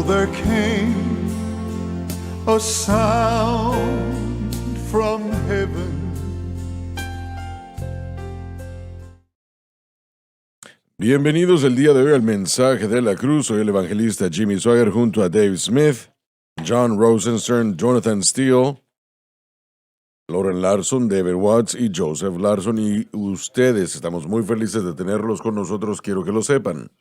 there came a sound from heaven. Bienvenidos el día de hoy al Mensaje de la Cruz. Soy el evangelista Jimmy Sawyer junto a Dave Smith, John Rosenstern, Jonathan Steele, Lauren Larson, David Watts y Joseph Larson. Y ustedes, estamos muy felices de tenerlos con nosotros, quiero que lo sepan.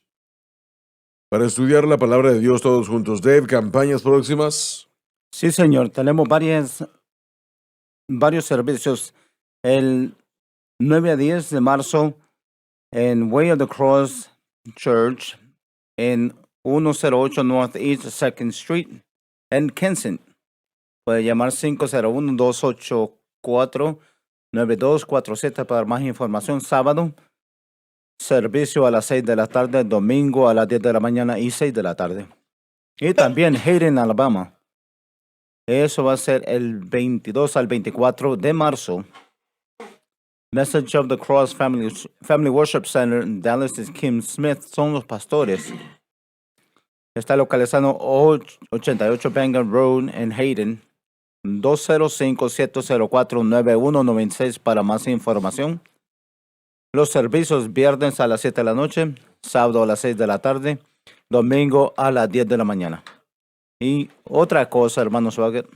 Para estudiar la palabra de Dios todos juntos. Dave, ¿campañas próximas? Sí, señor. Tenemos varios servicios. El 9 a 10 de marzo en Way of the Cross Church en 108 Northeast 2nd Street en Kensington. Puede llamar 501-284-9247 para más información. Sábado, servicio a las 6 de la tarde. Domingo a las 10 de la mañana y 6 de la tarde. Y también Hayden, Alabama. Eso va a ser el 22 al 24 de marzo. Message of the Cross Family Worship Center en Dallas es Kim Smith. Son los pastores. Está localizado 88 Bangor Road en Hayden. 205-704-9196 para más información. Los servicios viernes a las 7 de la noche, sábado a las 6 de la tarde, domingo a las 10 de la mañana. Y otra cosa, hermano Swagger.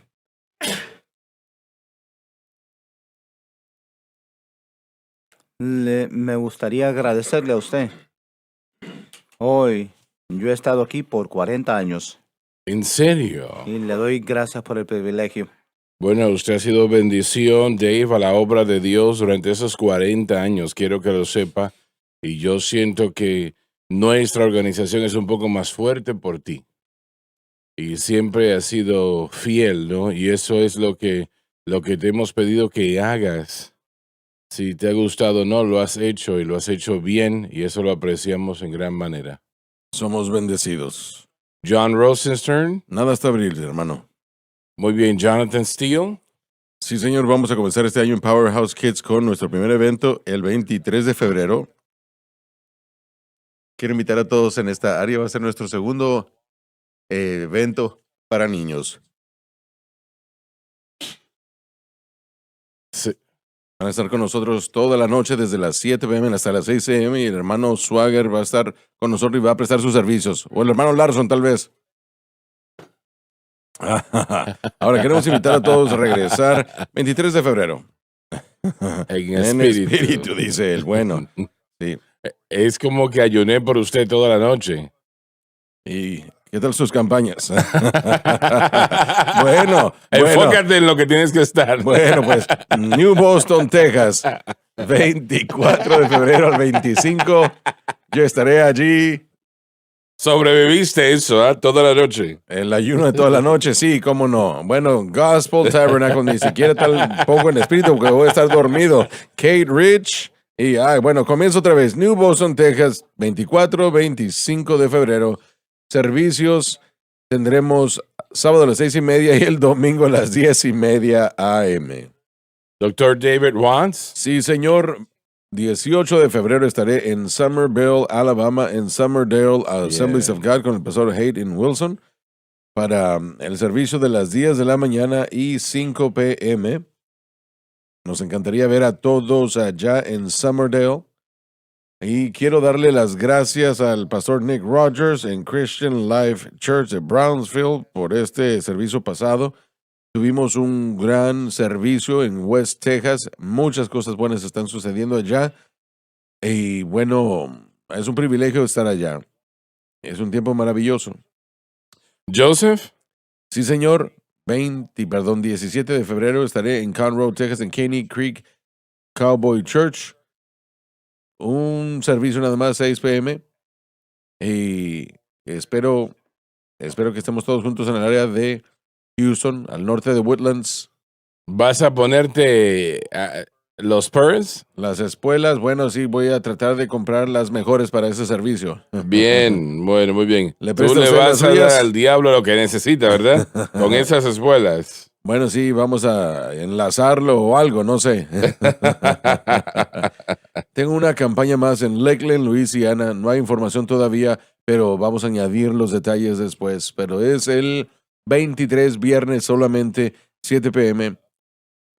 Me gustaría agradecerle a usted. Hoy yo he estado aquí por 40 años. ¿En serio? Y le doy gracias por el privilegio. Bueno, usted ha sido bendición, Dave, a la obra de Dios durante esos 40 años. Quiero que lo sepa. Y yo siento que nuestra organización es un poco más fuerte por ti. Y siempre has sido fiel, ¿no? Y eso es lo que te hemos pedido que hagas. Si te ha gustado o no, lo has hecho y lo has hecho bien. Y eso lo apreciamos en gran manera. Somos bendecidos. John Rosenstern. Nada hasta abril, hermano. Muy bien, Jonathan Steele. Sí, señor, vamos a comenzar este año en Powerhouse Kids con nuestro primer evento el 23 de febrero. Quiero invitar a todos en esta área. Va a ser nuestro segundo evento para niños. Sí. Van a estar con nosotros toda la noche desde las 7 p.m. hasta las 6 a.m. y el hermano Swagger va a estar con nosotros y va a prestar sus servicios. O el hermano Larson, tal vez. Ahora queremos invitar a todos a regresar 23 de febrero. En espíritu, dice él. Bueno, sí. Es como que ayuné por usted toda la noche. ¿Y qué tal sus campañas? Bueno. Enfócate en lo que tienes que estar. Bueno, pues, New Boston, Texas, 24 de febrero al 25. Yo estaré allí. Sobreviviste eso, toda la noche. El ayuno de toda la noche, sí, cómo no. Bueno, Gospel Tabernacle, ni siquiera tampoco en espíritu, porque voy a estar dormido. Kate Rich. Y, bueno, comienzo otra vez. New Boston, Texas, 24, 25 de febrero. Servicios tendremos sábado a las 6:30 y el domingo a las 10:30 a.m. Dr. David Watts. Sí, señor. 18 de febrero estaré en Summerville, Alabama, en Summerdale Assemblies of God con el pastor Hayden Wilson para el servicio de las 10 de la mañana y 5 p.m. Nos encantaría ver a todos allá en Summerdale. Y quiero darle las gracias al pastor Nick Rogers en Christian Life Church de Brownsville por este servicio pasado. Tuvimos un gran servicio en West Texas. Muchas cosas buenas están sucediendo allá. Y bueno, es un privilegio estar allá. Es un tiempo maravilloso. Joseph. Sí, señor. 17 de febrero estaré en Conroe, Texas, en Caney Creek Cowboy Church. Un servicio nada más, 6 p.m. Y espero que estemos todos juntos en el área de Houston, al norte de Woodlands. ¿Vas a ponerte los Pearls? Las espuelas, bueno, sí, voy a tratar de comprar las mejores para ese servicio. Bien, bueno, muy bien. ¿Le Tú le vas a dar al diablo lo que necesita, ¿verdad? Con esas espuelas. Bueno, sí, vamos a enlazarlo o algo, no sé. Tengo una campaña más en Lakeland, Luisiana. No hay información todavía, pero vamos a añadir los detalles después. Pero es el 23, viernes solamente, 7 p.m.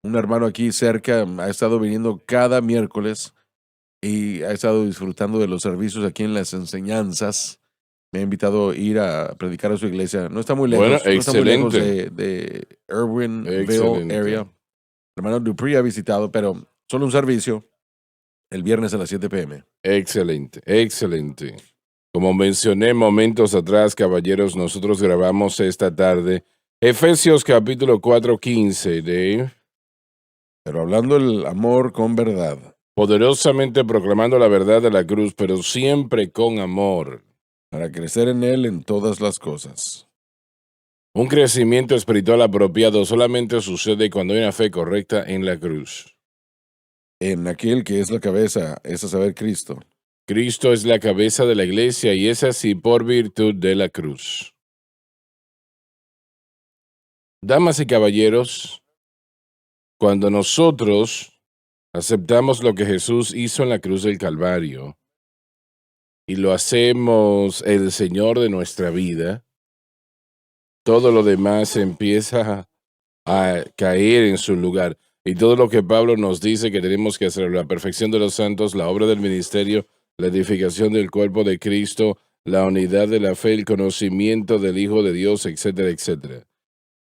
Un hermano aquí cerca ha estado viniendo cada miércoles y ha estado disfrutando de los servicios aquí en las enseñanzas. Me ha invitado a ir a predicar a su iglesia. No está muy lejos, Bueno, no está muy lejos excelente. de Irwinville Excelente. area. El hermano Dupree ha visitado, pero solo un servicio el viernes a las 7 p.m. Excelente, excelente. Como mencioné momentos atrás, caballeros, nosotros grabamos esta tarde Efesios capítulo 4:15, Dave. Pero hablando el amor con verdad, Poderosamente proclamando la verdad de la cruz, pero siempre con amor. para crecer en él en todas las cosas. Un crecimiento espiritual apropiado solamente sucede cuando hay una fe correcta en la cruz. En aquel que es la cabeza, es a saber, Cristo. Cristo es la cabeza de la iglesia y es así por virtud de la cruz. Damas y caballeros, cuando nosotros aceptamos lo que Jesús hizo en la cruz del Calvario y lo hacemos el Señor de nuestra vida, todo lo demás empieza a caer en su lugar. Y todo lo que Pablo nos dice que tenemos que hacer, la perfección de los santos, la obra del ministerio, la edificación del cuerpo de Cristo, la unidad de la fe, el conocimiento del Hijo de Dios, etcétera, etcétera.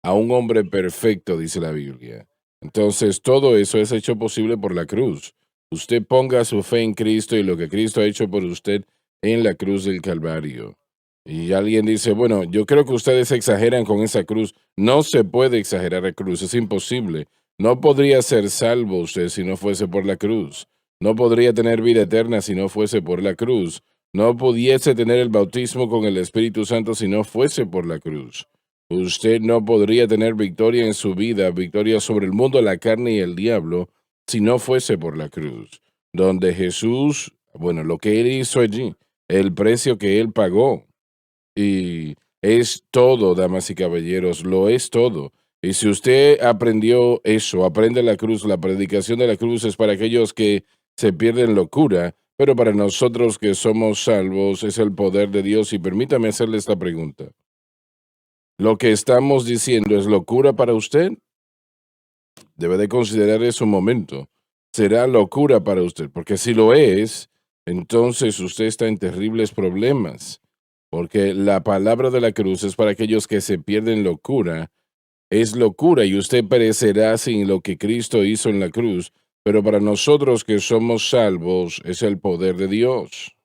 A un hombre perfecto, dice la Biblia. Entonces, todo eso es hecho posible por la cruz. Usted ponga su fe en Cristo y lo que Cristo ha hecho por usted en la cruz del Calvario. Y alguien dice, bueno, yo creo que ustedes exageran con esa cruz. No se puede exagerar la cruz, es imposible. No podría ser salvo usted si no fuese por la cruz. No podría tener vida eterna si no fuese por la cruz. No pudiese tener el bautismo con el Espíritu Santo si no fuese por la cruz. Usted no podría tener victoria en su vida, victoria sobre el mundo, la carne y el diablo, si no fuese por la cruz. Donde Jesús, bueno, lo que él hizo allí, el precio que él pagó, y es todo, damas y caballeros, lo es todo. Y si usted aprendió eso, aprende la cruz, la predicación de la cruz es para aquellos que se pierden locura, pero para nosotros que somos salvos es el poder de Dios. Y permítame hacerle esta pregunta. ¿Lo que estamos diciendo es locura para usted? Debe de considerar eso un momento. Será locura para usted, porque si lo es, entonces usted está en terribles problemas. Porque la palabra de la cruz es para aquellos que se pierden locura. Es locura y usted perecerá sin lo que Cristo hizo en la cruz. Pero para nosotros que somos salvos es el poder de Dios.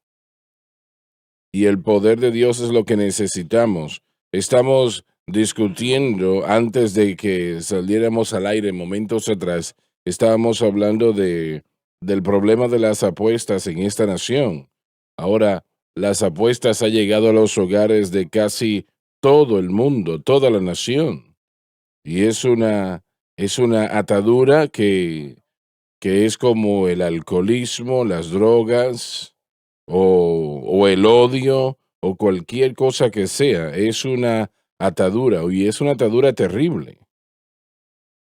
Y el poder de Dios es lo que necesitamos. Estamos discutiendo antes de que saliéramos al aire momentos atrás. Estábamos hablando del problema de las apuestas en esta nación. Ahora, las apuestas han llegado a los hogares de casi todo el mundo, toda la nación. Y es una atadura que es como el alcoholismo, las drogas o el odio o cualquier cosa que sea. Es una atadura y es una atadura terrible.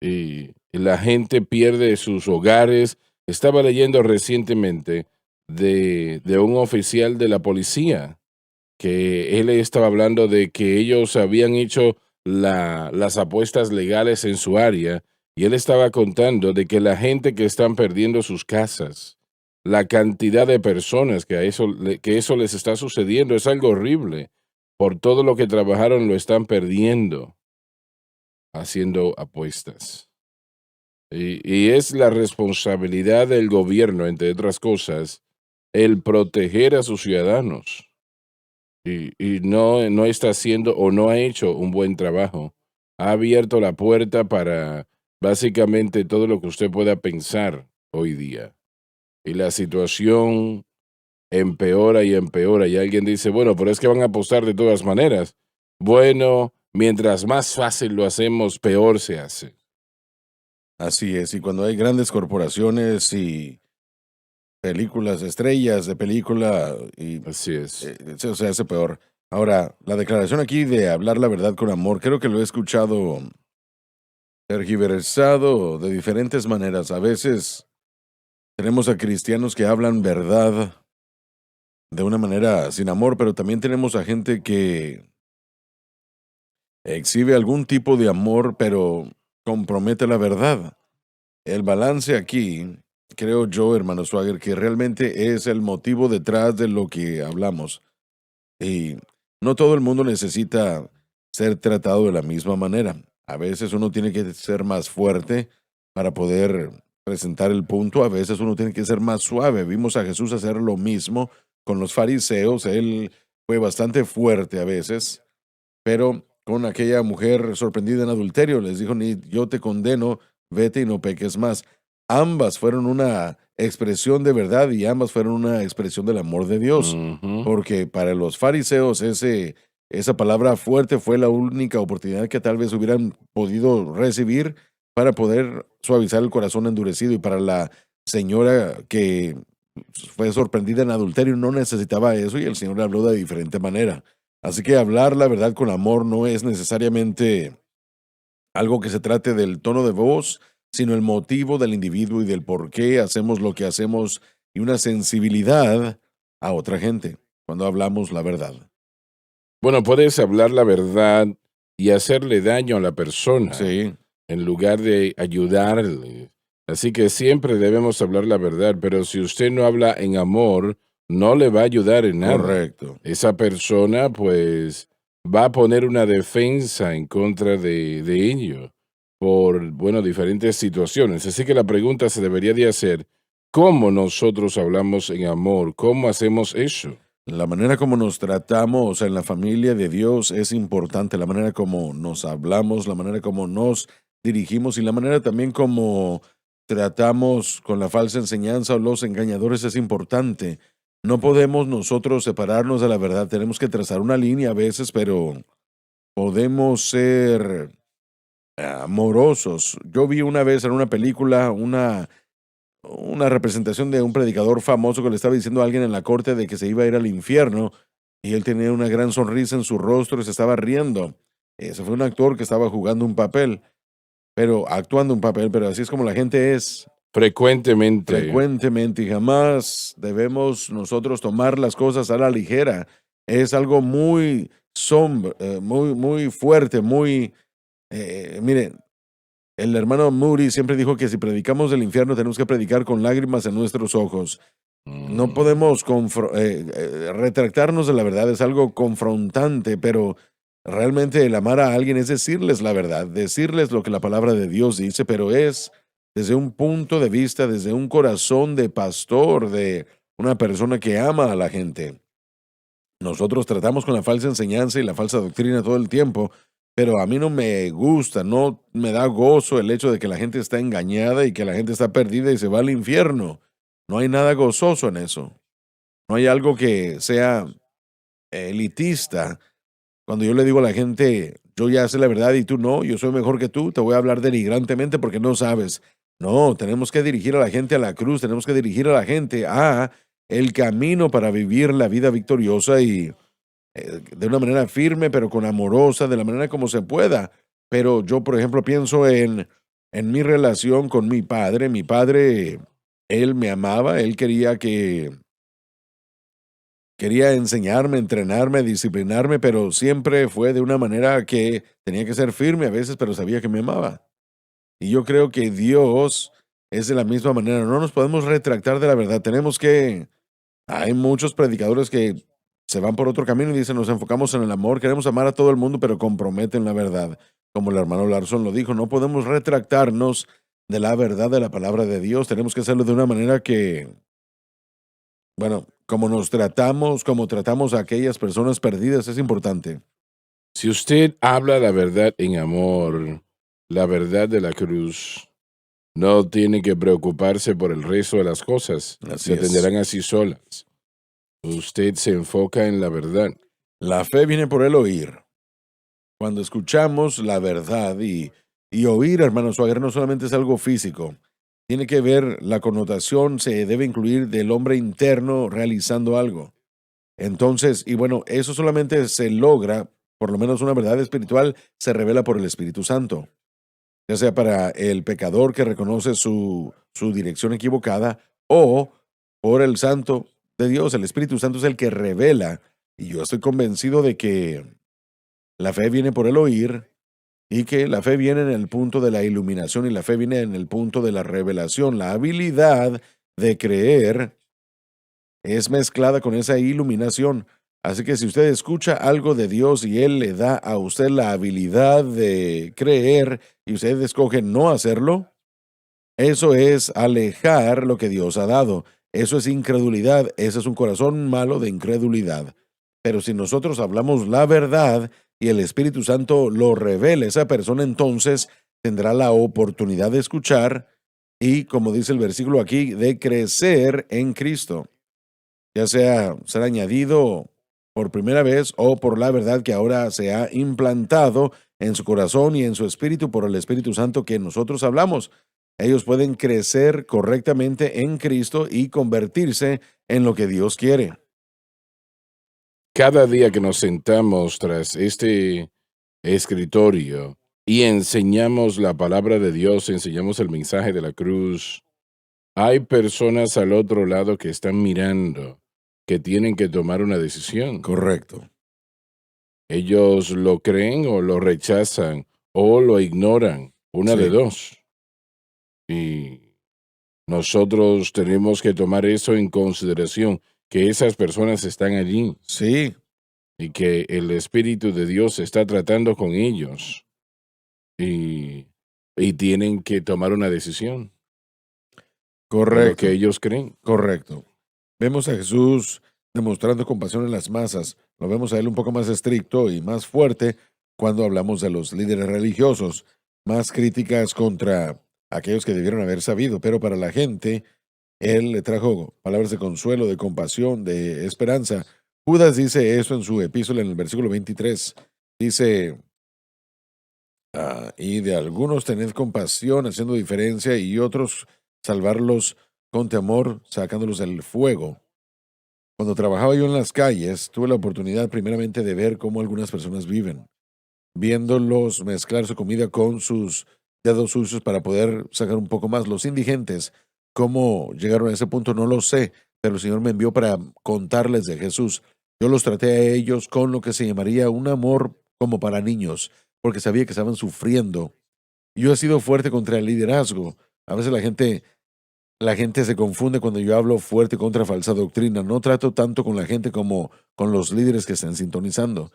Y la gente pierde sus hogares. Estaba leyendo recientemente de un oficial de la policía que él estaba hablando de que ellos habían hecho las apuestas legales en su área y él estaba contando de que la gente que están perdiendo sus casas, la cantidad de personas que eso les está sucediendo es algo horrible. Por todo lo que trabajaron lo están perdiendo haciendo apuestas. Y es la responsabilidad del gobierno, entre otras cosas, el proteger a sus ciudadanos. Y no está haciendo o no ha hecho un buen trabajo. Ha abierto la puerta para básicamente todo lo que usted pueda pensar hoy día. Y la situación empeora y empeora. Y alguien dice, bueno, pero es que van a apostar de todas maneras. Bueno, mientras más fácil lo hacemos, peor se hace. Así es, y cuando hay grandes corporaciones y películas, estrellas de película, y Así es. eso se hace peor. Ahora, la declaración aquí de hablar la verdad con amor, creo que lo he escuchado tergiversado de diferentes maneras. A veces tenemos a cristianos que hablan verdad de una manera sin amor, pero también tenemos a gente que exhibe algún tipo de amor, pero compromete la verdad. El balance aquí, creo yo, hermano Swagger, que realmente es el motivo detrás de lo que hablamos. Y no todo el mundo necesita ser tratado de la misma manera. A veces uno tiene que ser más fuerte para poder presentar el punto. A veces uno tiene que ser más suave. Vimos a Jesús hacer lo mismo con los fariseos. Él fue bastante fuerte a veces, pero con aquella mujer sorprendida en adulterio les dijo, ni yo te condeno, vete y no peques más. Ambas fueron una expresión de verdad y ambas fueron una expresión del amor de Dios. Ujú. Porque para los fariseos esa palabra fuerte fue la única oportunidad que tal vez hubieran podido recibir para poder suavizar el corazón endurecido. Y para la señora que fue sorprendida en adulterio no necesitaba eso y el Señor le habló de diferente manera. Así que hablar la verdad con amor no es necesariamente algo que se trate del tono de voz, sino el motivo del individuo y del por qué hacemos lo que hacemos y una sensibilidad a otra gente cuando hablamos la verdad. Bueno, puedes hablar la verdad y hacerle daño a la persona Sí, en lugar de ayudarle. Así que siempre debemos hablar la verdad, pero si usted no habla en amor, no le va a ayudar en nada. correcto. Esa persona pues va a poner una defensa en contra de ello por, bueno, diferentes situaciones. Así que la pregunta se debería de hacer, ¿cómo nosotros hablamos en amor? ¿Cómo hacemos eso? La manera como nos tratamos en la familia de Dios es importante, la manera como nos hablamos, la manera como nos dirigimos y la manera también como tratamos con la falsa enseñanza o los engañadores es importante. No podemos nosotros separarnos de la verdad, tenemos que trazar una línea a veces, pero podemos ser amorosos. Yo vi una vez en una película una representación de un predicador famoso que le estaba diciendo a alguien en la corte de que se iba a ir al infierno y él tenía una gran sonrisa en su rostro y se estaba riendo. Ese fue un actor que estaba jugando un papel, pero actuando un papel, pero así es como la gente es Frecuentemente. frecuentemente y jamás debemos nosotros tomar las cosas a la ligera. Es algo muy sombra, muy fuerte, miren, el hermano Moody siempre dijo que si predicamos del infierno tenemos que predicar con lágrimas en nuestros ojos. No Mm. podemos retractarnos de la verdad, es algo confrontante, pero realmente el amar a alguien es decirles la verdad, decirles lo que la palabra de Dios dice, pero es desde un punto de vista, desde un corazón de pastor, de una persona que ama a la gente. Nosotros tratamos con la falsa enseñanza y la falsa doctrina todo el tiempo, pero a mí no me gusta, no me da gozo el hecho de que la gente está engañada y que la gente está perdida y se va al infierno. No hay nada gozoso en eso. No hay algo que sea elitista. Cuando yo le digo a la gente, yo ya sé la verdad y tú no, yo soy mejor que tú, te voy a hablar denigrantemente porque no sabes. No, tenemos que dirigir a la gente a la cruz, tenemos que dirigir a la gente a el camino para vivir la vida victoriosa y de una manera firme, pero con amorosa, de la manera como se pueda. Pero yo, por ejemplo, pienso en mi relación con mi padre. Mi padre, él me amaba, él quería enseñarme, entrenarme, disciplinarme, pero siempre fue de una manera que tenía que ser firme a veces, pero sabía que me amaba. Y yo creo que Dios es de la misma manera. No nos podemos retractar de la verdad. Hay muchos predicadores que se van por otro camino y dicen, nos enfocamos en el amor, queremos amar a todo el mundo, pero comprometen la verdad. Como el hermano Larson lo dijo, no podemos retractarnos de la verdad de la palabra de Dios. Tenemos que hacerlo de una manera que, bueno, como tratamos a aquellas personas perdidas, es importante. Si usted habla la verdad en amor, la verdad de la cruz, no tiene que preocuparse por el resto de las cosas. Así Se es. atenderán así solas. Usted se enfoca en la verdad. La fe viene por el oír. Cuando escuchamos la verdad y oír, hermano Swagger, no solamente es algo físico, tiene que ver, la connotación se debe incluir del hombre interno realizando algo. Entonces, y bueno, eso solamente se logra, por lo menos una verdad espiritual, se revela por el Espíritu Santo, ya sea para el pecador que reconoce su dirección equivocada o por el santo de Dios. El Espíritu Santo es el que revela. Y yo estoy convencido de que la fe viene por el oír y que la fe viene en el punto de la iluminación y la fe viene en el punto de la revelación. La habilidad de creer es mezclada con esa iluminación. Así que si usted escucha algo de Dios y Él le da a usted la habilidad de creer y usted escoge no hacerlo, eso es alejar lo que Dios ha dado. Eso es incredulidad. Ese es un corazón malo de incredulidad. Pero si nosotros hablamos la verdad y el Espíritu Santo lo revela, esa persona entonces tendrá la oportunidad de escuchar y, como dice el versículo aquí, de crecer en Cristo, ya sea ser añadido por primera vez o por la verdad que ahora se ha implantado en su corazón y en su espíritu por el Espíritu Santo que nosotros hablamos. Ellos pueden crecer correctamente en Cristo y convertirse en lo que Dios quiere. Cada día que nos sentamos tras este escritorio y enseñamos la palabra de Dios, enseñamos el mensaje de la cruz, hay personas al otro lado que están mirando, que tienen que tomar una decisión. Correcto. Ellos lo creen o lo rechazan o lo ignoran, una de Sí. dos. Y nosotros tenemos que tomar eso en consideración, que esas personas están allí Sí, y que el Espíritu de Dios está tratando con ellos y, y tienen que tomar una decisión de lo correcto, que ellos creen. correcto. Vemos a Jesús demostrando compasión en las masas. Lo vemos a él un poco más estricto y más fuerte cuando hablamos de los líderes religiosos, más críticas contra aquellos que debieron haber sabido, pero para la gente, él le trajo palabras de consuelo, de compasión, de esperanza. Judas dice eso en su epístola en el versículo 23. Dice, y de algunos tened compasión, haciendo diferencia, y otros salvarlos con temor, sacándolos del fuego. Cuando trabajaba yo en las calles, tuve la oportunidad primeramente de ver cómo algunas personas viven, viéndolos mezclar su comida con sus dedos sucios para poder sacar un poco más. Los indigentes, cómo llegaron a ese punto, no lo sé, pero el Señor me envió para contarles de Jesús. Yo los traté a ellos con lo que se llamaría un amor como para niños, porque sabía que estaban sufriendo. Yo he sido fuerte contra el liderazgo. A veces la gente se confunde cuando yo hablo fuerte contra falsa doctrina. No trato tanto con la gente como con los líderes que están sintonizando.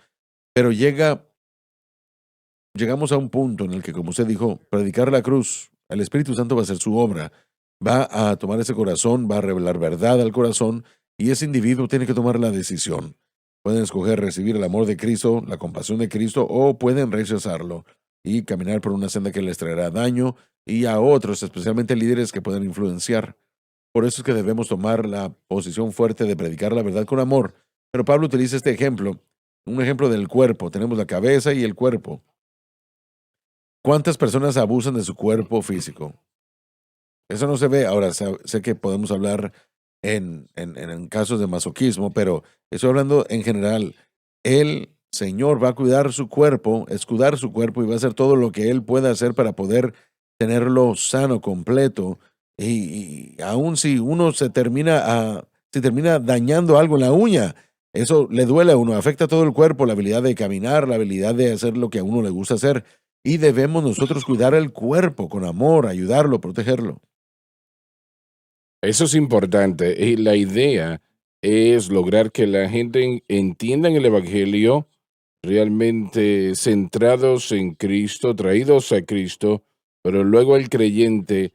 Pero llegamos a un punto en el que, como usted dijo, predicar la cruz, el Espíritu Santo va a hacer su obra, va a tomar ese corazón, va a revelar verdad al corazón y ese individuo tiene que tomar la decisión. Pueden escoger recibir el amor de Cristo, la compasión de Cristo o pueden rechazarlo y caminar por una senda que les traerá daño y a otros, especialmente líderes que pueden influenciar. Por eso es que debemos tomar la posición fuerte de predicar la verdad con amor. Pero Pablo utiliza este ejemplo, un ejemplo del cuerpo. Tenemos la cabeza y el cuerpo. ¿Cuántas personas abusan de su cuerpo físico? Eso no se ve. Ahora, sé que podemos hablar en casos de masoquismo, pero estoy hablando en general. El Señor va a cuidar su cuerpo, escudar su cuerpo y va a hacer todo lo que Él pueda hacer para poder tenerlo sano, completo. Y aun si uno si termina dañando algo en la uña, eso le duele a uno, afecta a todo el cuerpo, la habilidad de caminar, la habilidad de hacer lo que a uno le gusta hacer. Y debemos nosotros cuidar el cuerpo con amor, ayudarlo, protegerlo. Eso es importante. Y la idea es lograr que la gente entienda el Evangelio realmente centrados en Cristo, traídos a Cristo, pero luego el creyente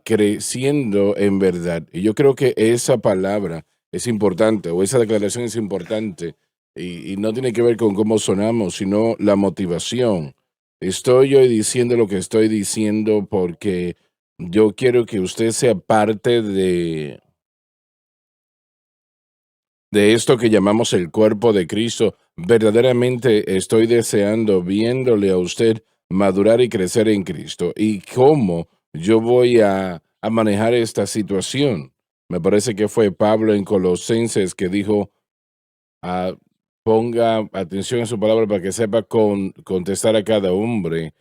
creciendo en verdad. Y yo creo que esa palabra es importante, o esa declaración es importante, y no tiene que ver con cómo sonamos, sino la motivación. Estoy hoy diciendo lo que estoy diciendo porque yo quiero que usted sea parte de esto que llamamos el cuerpo de Cristo. Verdaderamente estoy deseando, viéndole a usted madurar y crecer en Cristo. ¿Y cómo yo voy a manejar esta situación? Me parece que fue Pablo en Colosenses que dijo, ah, ponga atención a su palabra para que sepa contestar a cada hombre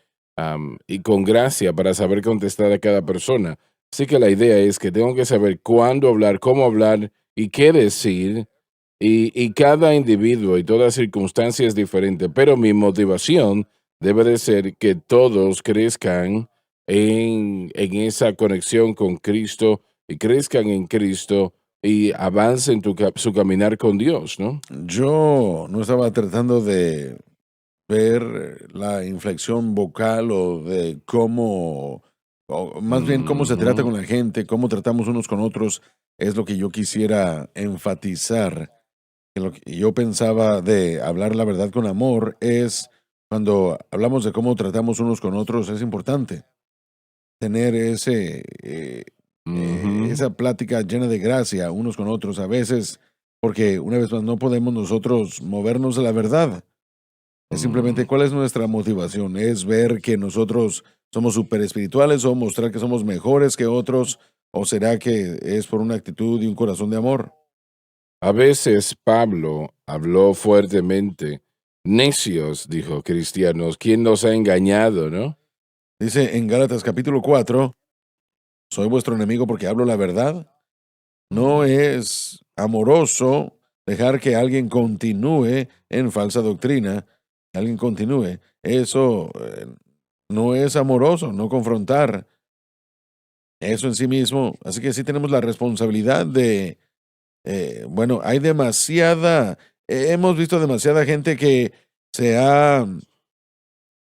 y con gracia para saber contestar a cada persona. Así que la idea es que tengo que saber cuándo hablar, cómo hablar y qué decir, y cada individuo y toda circunstancia es diferente, pero mi motivación debe de ser que todos crezcan en esa conexión con Cristo y crezcan en Cristo y avancen su caminar con Dios, ¿no? Yo no estaba tratando de ver la inflexión vocal o de cómo, o más bien cómo se trata Ujú. con la gente, cómo tratamos unos con otros, es lo que yo quisiera enfatizar. Que lo que yo pensaba de hablar la verdad con amor es cuando hablamos de cómo tratamos unos con otros, es importante tener Ujú. esa plática llena de gracia unos con otros a veces, porque una vez más no podemos nosotros movernos de la verdad. Es simplemente Mm. cuál es nuestra motivación. Es ver que nosotros somos súper espirituales o mostrar que somos mejores que otros, o será que es por una actitud y un corazón de amor. A veces Pablo habló fuertemente. Necios, dijo, cristianos, ¿quién nos ha engañado, no? Dice en Gálatas capítulo 4, soy vuestro enemigo porque hablo la verdad. No Mm. es amoroso dejar que alguien continúe en falsa doctrina, que alguien continúe. Eso no es amoroso, no confrontar eso en sí mismo. Así que sí tenemos la responsabilidad de, bueno, hay demasiada, hemos visto demasiada gente que se ha,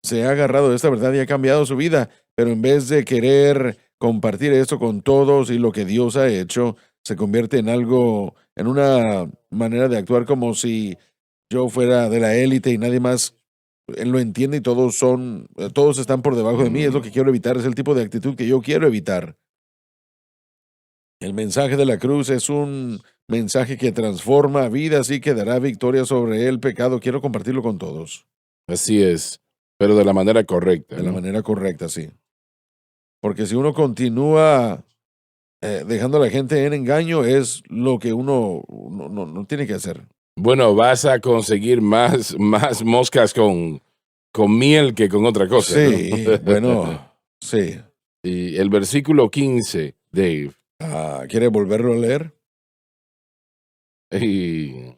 se ha agarrado de esta verdad y ha cambiado su vida, pero en vez de querer compartir esto con todos y lo que Dios ha hecho, se convierte en algo, en una manera de actuar como si yo fuera de la élite y nadie más él lo entiende y todos están por debajo de mí. Es lo que Mm. quiero evitar, es el tipo de actitud que yo quiero evitar. El mensaje de la cruz es un mensaje que transforma vidas y que dará victoria sobre el pecado. Quiero compartirlo con todos, Así es, pero de la manera correcta, de la ¿no? manera correcta, sí. Porque si uno continúa dejando a la gente en engaño, es lo que uno no tiene que hacer. Bueno, vas a conseguir más moscas con miel que con otra cosa, ¿no? Sí, bueno, sí. Y el versículo 15, Dave, ¿Quiere volverlo a leer? y,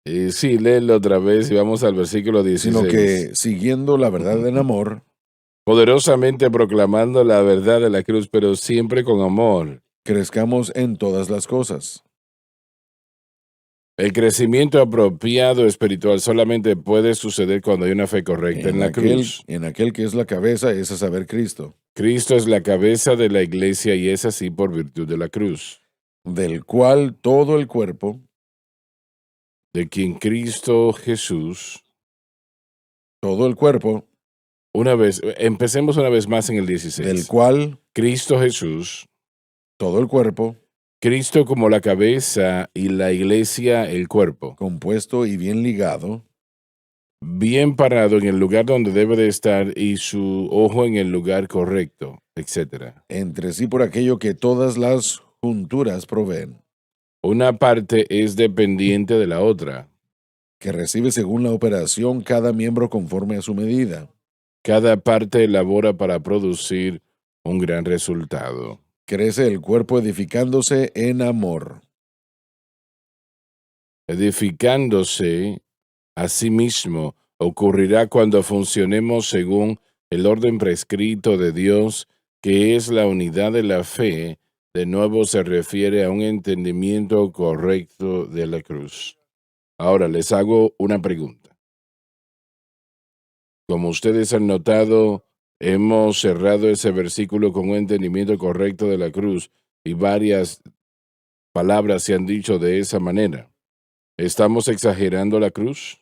y sí, léelo otra vez y vamos al versículo Sino 16. que siguiendo la verdad en amor, Poderosamente proclamando la verdad de la cruz, pero siempre con amor. crezcamos en todas las cosas. El crecimiento apropiado espiritual solamente puede suceder cuando hay una fe correcta en la cruz. En aquel que es la cabeza, es a saber Cristo, Cristo es la cabeza de la iglesia y es así por virtud de la cruz, del cual todo el cuerpo, de quien Cristo Jesús, todo el cuerpo, empecemos una vez más en el del 16. cual Cristo Jesús, todo el cuerpo, Cristo como la cabeza y la iglesia el cuerpo, compuesto y bien ligado, bien parado en el lugar donde debe de estar y su ojo en el lugar correcto, etcétera. entre sí por aquello que todas las junturas proveen, Una parte es dependiente de la otra. que recibe según la operación cada miembro conforme a su medida. Cada parte elabora para producir un gran resultado. Crece el cuerpo edificándose en amor. Edificándose a sí mismo ocurrirá cuando funcionemos según el orden prescrito de Dios, que es la unidad de la fe. De nuevo se refiere a un entendimiento correcto de la cruz. Ahora les hago una pregunta. Como ustedes han notado, hemos cerrado ese versículo con un entendimiento correcto de la cruz y varias palabras se han dicho de esa manera. ¿Estamos exagerando la cruz?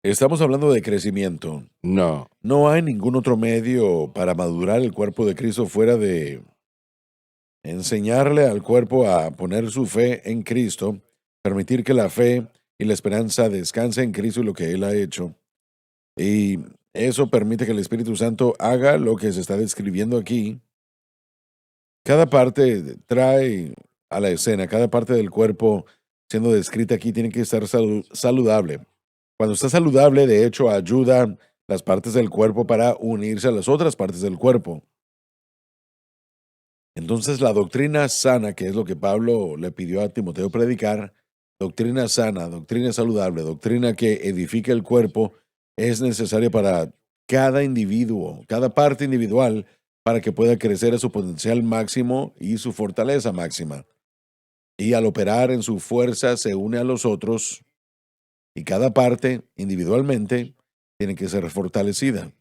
Estamos hablando de crecimiento. No. No hay ningún otro medio para madurar el cuerpo de Cristo fuera de enseñarle al cuerpo a poner su fe en Cristo, permitir que la fe y la esperanza descanse en Cristo y lo que Él ha hecho. Y eso permite que el Espíritu Santo haga lo que se está describiendo aquí. Cada parte trae a la escena, cada parte del cuerpo siendo descrita aquí tiene que estar saludable. Cuando está saludable, de hecho, ayuda las partes del cuerpo para unirse a las otras partes del cuerpo. Entonces la doctrina sana, que es lo que Pablo le pidió a Timoteo predicar, doctrina sana, doctrina saludable, doctrina que edifica el cuerpo, es necesaria para cada individuo, cada parte individual, para que pueda crecer a su potencial máximo y su fortaleza máxima. Y al operar en su fuerza se une a los otros y cada parte individualmente tiene que ser fortalecida.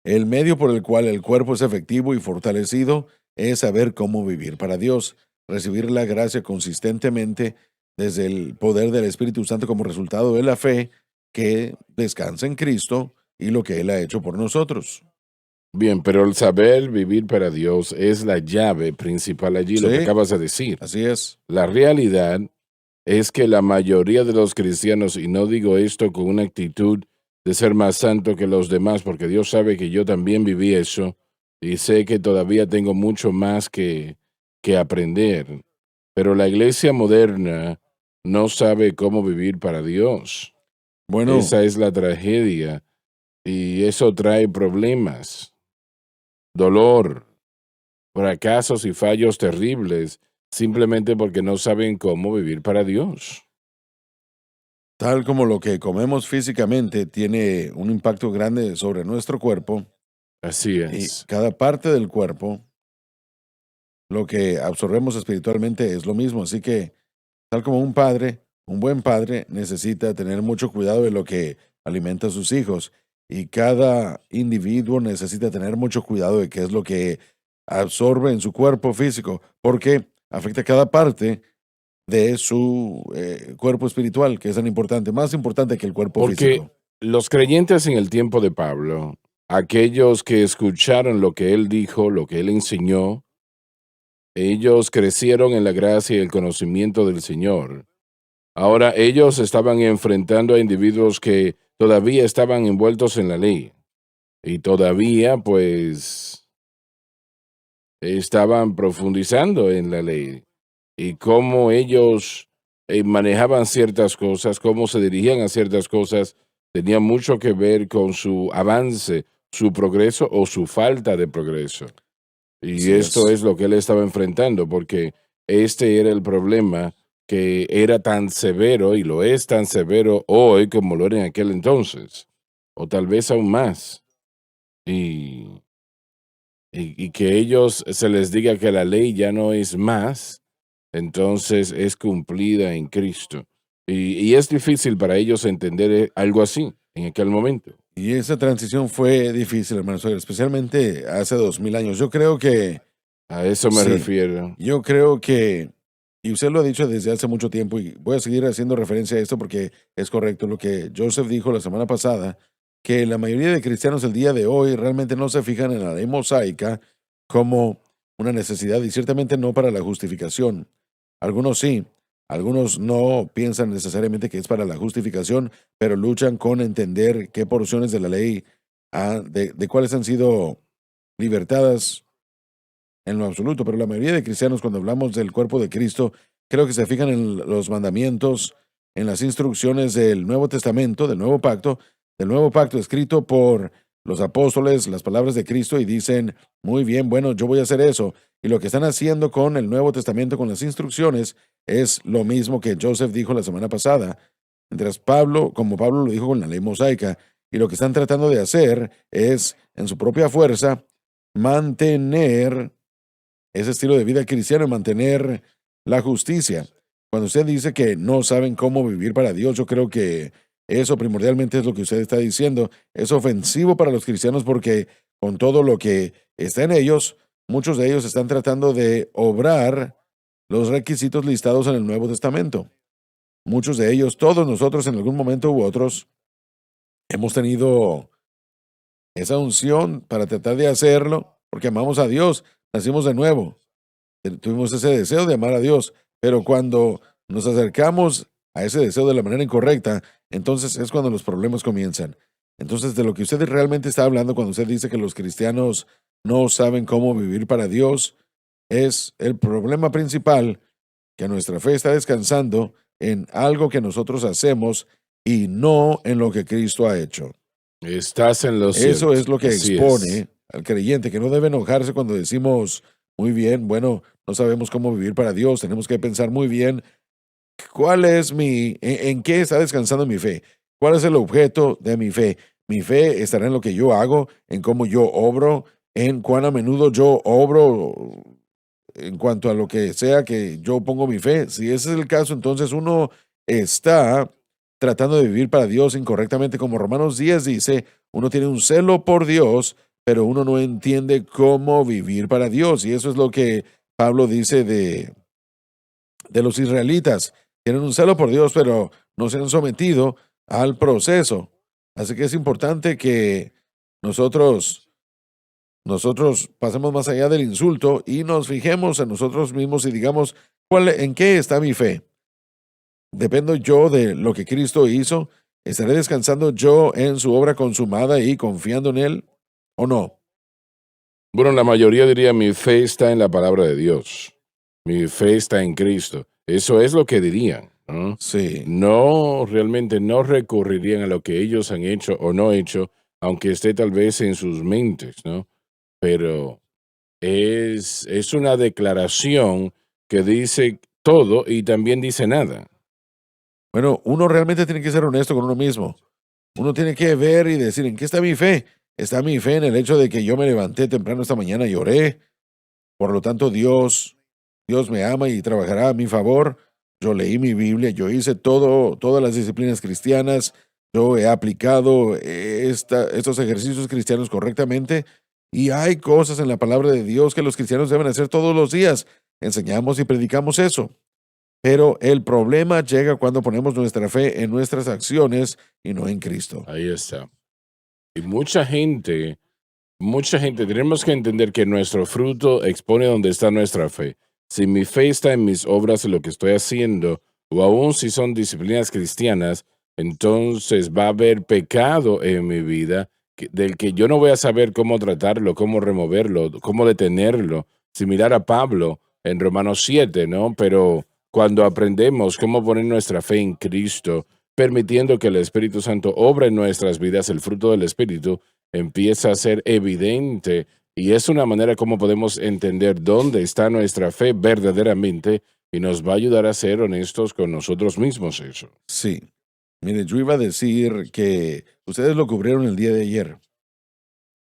El medio por el cual el cuerpo es efectivo y fortalecido es saber cómo vivir para Dios, recibir la gracia consistentemente desde el poder del Espíritu Santo como resultado de la fe que descansa en Cristo y lo que Él ha hecho por nosotros. Bien, pero el saber vivir para Dios es la llave principal allí, lo que Sí. acabas de decir. Así es. La realidad es que la mayoría de los cristianos, y no digo esto con una actitud de ser más santo que los demás, porque Dios sabe que yo también viví eso y sé que todavía tengo mucho más que aprender, pero la iglesia moderna no sabe cómo vivir para Dios. Bueno, Esa es la tragedia y eso trae problemas, dolor, fracasos y fallos terribles, simplemente porque no saben cómo vivir para Dios. tal como lo que comemos físicamente tiene un impacto grande sobre nuestro cuerpo Así y es. cada parte del cuerpo, lo que absorbemos espiritualmente es lo mismo. Así que, tal como un padre, un buen padre necesita tener mucho cuidado de lo que alimenta a sus hijos y cada individuo necesita tener mucho cuidado de qué es lo que absorbe en su cuerpo físico, porque afecta cada parte de su cuerpo espiritual, que es tan importante, más importante que el cuerpo Porque físico. los creyentes en el tiempo de Pablo, aquellos que escucharon lo que él dijo, lo que él enseñó, ellos crecieron en la gracia y el conocimiento del Señor. Ahora ellos estaban enfrentando a individuos que todavía estaban envueltos en la ley y todavía pues estaban profundizando en la ley y cómo ellos manejaban ciertas cosas, cómo se dirigían a ciertas cosas, tenía mucho que ver con su avance, su progreso o su falta de progreso. Y Así esto es. es lo que él estaba enfrentando, porque este era el problema que era tan severo y lo es tan severo hoy como lo era en aquel entonces, o tal vez aún más. Y, y que ellos se les diga que la ley ya no es más, entonces es cumplida en Cristo. Y es difícil para ellos entender algo así en aquel momento. Y esa transición fue difícil, hermano Sawyer, especialmente hace 2000 años. Yo creo que, A eso me sí, refiero. yo creo que, y usted lo ha dicho desde hace mucho tiempo, y voy a seguir haciendo referencia a esto porque es correcto lo que Joseph dijo la semana pasada, que la mayoría de cristianos el día de hoy realmente no se fijan en la ley mosaica como una necesidad y ciertamente no para la justificación. Algunos sí, algunos no piensan necesariamente que es para la justificación, pero luchan con entender qué porciones de la ley, de cuáles han sido libertadas en lo absoluto. Pero la mayoría de cristianos, cuando hablamos del cuerpo de Cristo, creo que se fijan en los mandamientos, en las instrucciones del Nuevo Testamento, del nuevo pacto escrito por los apóstoles, las palabras de Cristo, y dicen, muy bien, bueno, yo voy a hacer eso. Y lo que están haciendo con el Nuevo Testamento, con las instrucciones, es lo mismo que Joseph dijo la semana pasada. Mientras Pablo, como Pablo lo dijo con la ley mosaica, y lo que están tratando de hacer es, en su propia fuerza, mantener ese estilo de vida cristiano y mantener la justicia. Cuando usted dice que no saben cómo vivir para Dios, yo creo que eso primordialmente es lo que usted está diciendo. Es ofensivo para los cristianos porque con todo lo que está en ellos, muchos de ellos están tratando de obrar los requisitos listados en el Nuevo Testamento. Muchos de ellos, todos nosotros en algún momento u otros, hemos tenido esa unción para tratar de hacerlo porque amamos a Dios, nacimos de nuevo. Tuvimos ese deseo de amar a Dios, pero cuando nos acercamos a ese deseo de la manera incorrecta, entonces es cuando los problemas comienzan. Entonces, de lo que usted realmente está hablando cuando usted dice que los cristianos no saben cómo vivir para Dios, es el problema principal, que nuestra fe está descansando en algo que nosotros hacemos y no en lo que Cristo ha hecho. Estás en lo Eso cierto. es lo que Así es. expone al creyente, que no debe enojarse cuando decimos, muy bien, bueno, no sabemos cómo vivir para Dios, tenemos que pensar muy bien cuál es en qué está descansando mi fe, cuál es el objeto de mi fe. Mi fe estará en lo que yo hago, en cómo yo obro, en cuán a menudo yo obro en cuanto a lo que sea que yo pongo mi fe. Si ese es el caso, entonces uno está tratando de vivir para Dios incorrectamente, como Romanos 10 dice, uno tiene un celo por Dios, pero uno no entiende cómo vivir para Dios. Y eso es lo que Pablo dice de los israelitas. Tienen un celo por Dios, pero no se han sometido al proceso. Así que es importante que nosotros pasemos más allá del insulto y nos fijemos en nosotros mismos y digamos, ¿en qué está mi fe? ¿Dependo yo de lo que Cristo hizo? ¿Estaré descansando yo en su obra consumada y confiando en Él o no? Bueno, la mayoría diría mi fe está en la palabra de Dios. Mi fe está en Cristo. Eso es lo que dirían, ¿no? Sí. No, realmente no recurrirían a lo que ellos han hecho o no hecho, aunque esté tal vez en sus mentes, ¿no? Pero es una declaración que dice todo y también dice nada. Bueno, uno realmente tiene que ser honesto con uno mismo. Uno tiene que ver y decir, ¿en qué está mi fe? ¿Está mi fe en el hecho de que yo me levanté temprano esta mañana y oré? Por lo tanto, Dios me ama y trabajará a mi favor. Yo leí mi Biblia, yo hice todas las disciplinas cristianas, yo he aplicado estos ejercicios cristianos correctamente y hay cosas en la palabra de Dios que los cristianos deben hacer todos los días. Enseñamos y predicamos eso. Pero el problema llega cuando ponemos nuestra fe en nuestras acciones y no en Cristo. Ahí está. Y mucha gente, tenemos que entender que nuestro fruto expone donde está nuestra fe. Si mi fe está en mis obras, en lo que estoy haciendo, o aún si son disciplinas cristianas, entonces va a haber pecado en mi vida del que yo no voy a saber cómo tratarlo, cómo removerlo, cómo detenerlo. Similar a Pablo en Romanos 7, ¿no? Pero cuando aprendemos cómo poner nuestra fe en Cristo, permitiendo que el Espíritu Santo obra en nuestras vidas, el fruto del Espíritu empieza a ser evidente y es una manera como podemos entender dónde está nuestra fe verdaderamente y nos va a ayudar a ser honestos con nosotros mismos eso. Sí. Mire, yo iba a decir que ustedes lo cubrieron el día de ayer.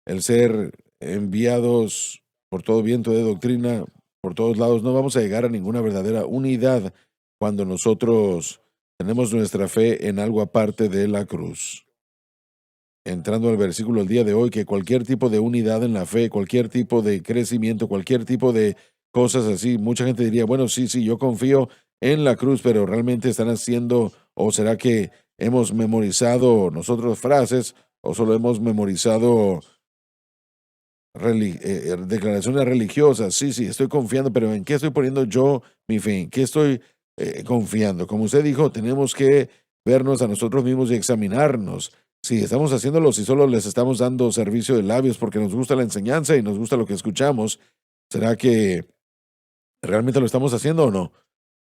El ser enviados por todo viento de doctrina, por todos lados, no vamos a llegar a ninguna verdadera unidad cuando nosotros tenemos nuestra fe en algo aparte de la cruz. Entrando al versículo el día de hoy, que cualquier tipo de unidad en la fe, cualquier tipo de crecimiento, cualquier tipo de cosas así, mucha gente diría, bueno, sí, yo confío en la cruz, pero realmente están haciendo, o será que hemos memorizado nosotros frases, o solo hemos memorizado declaraciones religiosas. Sí, estoy confiando, pero ¿en qué estoy poniendo yo mi fe? ¿En qué estoy confiando? Como usted dijo, tenemos que vernos a nosotros mismos y examinarnos. Si estamos haciéndolo, si solo les estamos dando servicio de labios porque nos gusta la enseñanza y nos gusta lo que escuchamos, ¿será que realmente lo estamos haciendo o no?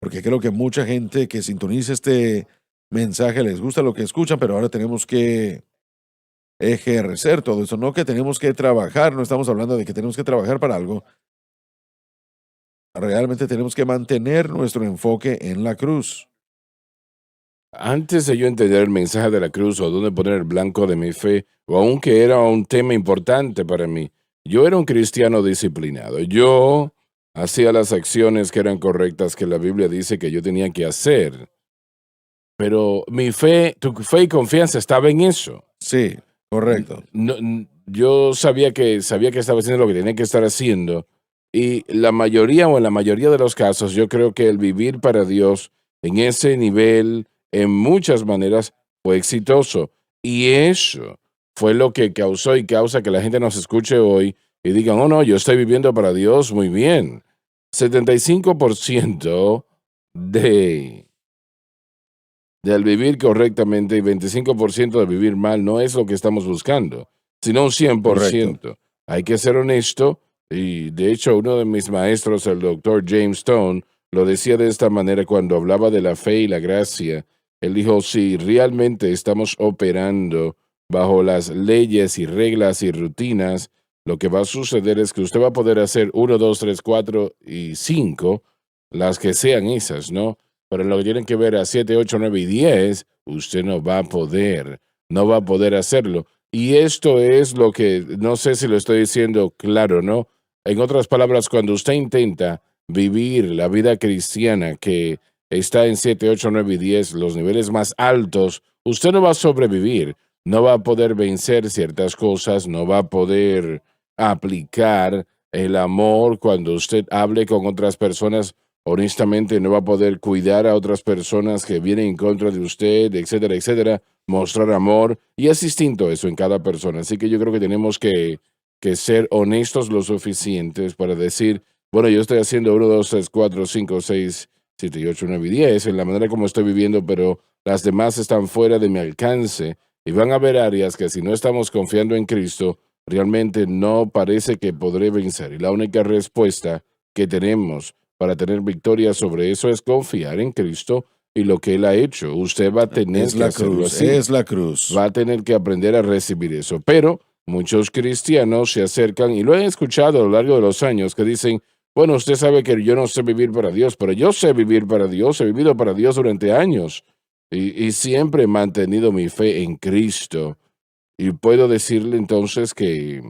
Porque creo que mucha gente que sintoniza este mensaje les gusta lo que escuchan, pero ahora tenemos que ejercer todo eso, no que tenemos que trabajar, no estamos hablando de que tenemos que trabajar para algo. Realmente tenemos que mantener nuestro enfoque en la cruz. Antes de yo entender el mensaje de la cruz o dónde poner el blanco de mi fe, o aunque era un tema importante para mí, yo era un cristiano disciplinado. Yo hacía las acciones que eran correctas que la Biblia dice que yo tenía que hacer. Pero mi fe, tu fe y confianza estaba en eso. Sí, correcto. Yo sabía que estaba haciendo lo que tenía que estar haciendo. Y la mayoría o en la mayoría de los casos, yo creo que el vivir para Dios en ese nivel, en muchas maneras, fue exitoso. Y eso fue lo que causó y causa que la gente nos escuche hoy y digan, oh no, yo estoy viviendo para Dios muy bien. 75% del vivir correctamente y 25% de vivir mal no es lo que estamos buscando, sino un 100%. Correcto. Hay que ser honesto y de hecho uno de mis maestros, el doctor James Stone, lo decía de esta manera cuando hablaba de la fe y la gracia. Él dijo, si realmente estamos operando bajo las leyes y reglas y rutinas lo que va a suceder es que usted va a poder hacer 1, 2, 3, 4 y 5, las que sean esas, ¿no? Pero lo que tienen que ver a 7, 8, 9 y 10, usted no va a poder hacerlo. Y esto es lo que, no sé si lo estoy diciendo claro, ¿no? En otras palabras, cuando usted intenta vivir la vida cristiana que está en 7, 8, 9 y 10, los niveles más altos, usted no va a sobrevivir, no va a poder vencer ciertas cosas, no va a poder aplicar el amor cuando usted hable con otras personas. Honestamente, no va a poder cuidar a otras personas que vienen en contra de usted, etcétera, etcétera, mostrar amor. Y es distinto eso en cada persona. Así que yo creo que tenemos que ser honestos lo suficientes para decir, bueno, yo estoy haciendo 1, 2, 3, 4, 5, 6, 7, y 8, 9 y 10 en la manera como estoy viviendo, pero las demás están fuera de mi alcance. Y van a haber áreas que si no estamos confiando en Cristo, realmente no parece que podré vencer. Y la única respuesta que tenemos para tener victoria sobre eso es confiar en Cristo y lo que Él ha hecho. Usted va a tener Es que la hacerlo cruz, así. es la cruz. Va a tener que aprender a recibir eso. Pero muchos cristianos se acercan, y lo he escuchado a lo largo de los años, que dicen, bueno, usted sabe que yo no sé vivir para Dios, pero yo sé vivir para Dios, he vivido para Dios durante años y siempre he mantenido mi fe en Cristo. Y puedo decirle entonces que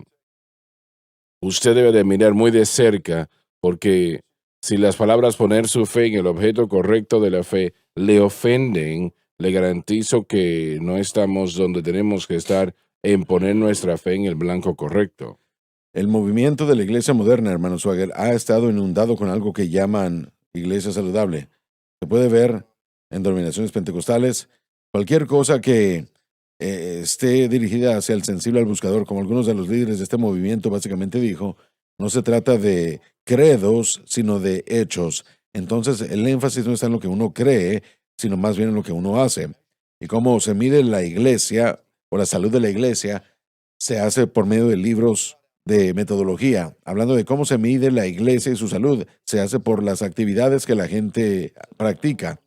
usted debe de mirar muy de cerca, porque si las palabras poner su fe en el objeto correcto de la fe le ofenden, le garantizo que no estamos donde tenemos que estar en poner nuestra fe en el blanco correcto. El movimiento de la iglesia moderna, hermano Swagger, ha estado inundado con algo que llaman iglesia saludable. Se puede ver en denominaciones pentecostales, cualquier cosa que esté dirigida hacia el sensible al buscador, como algunos de los líderes de este movimiento básicamente dijo, no se trata de credos, sino de hechos. Entonces, el énfasis no está en lo que uno cree, sino más bien en lo que uno hace. Y cómo se mide la iglesia o la salud de la iglesia se hace por medio de libros de metodología. Hablando de cómo se mide la iglesia y su salud, se hace por las actividades que la gente practica.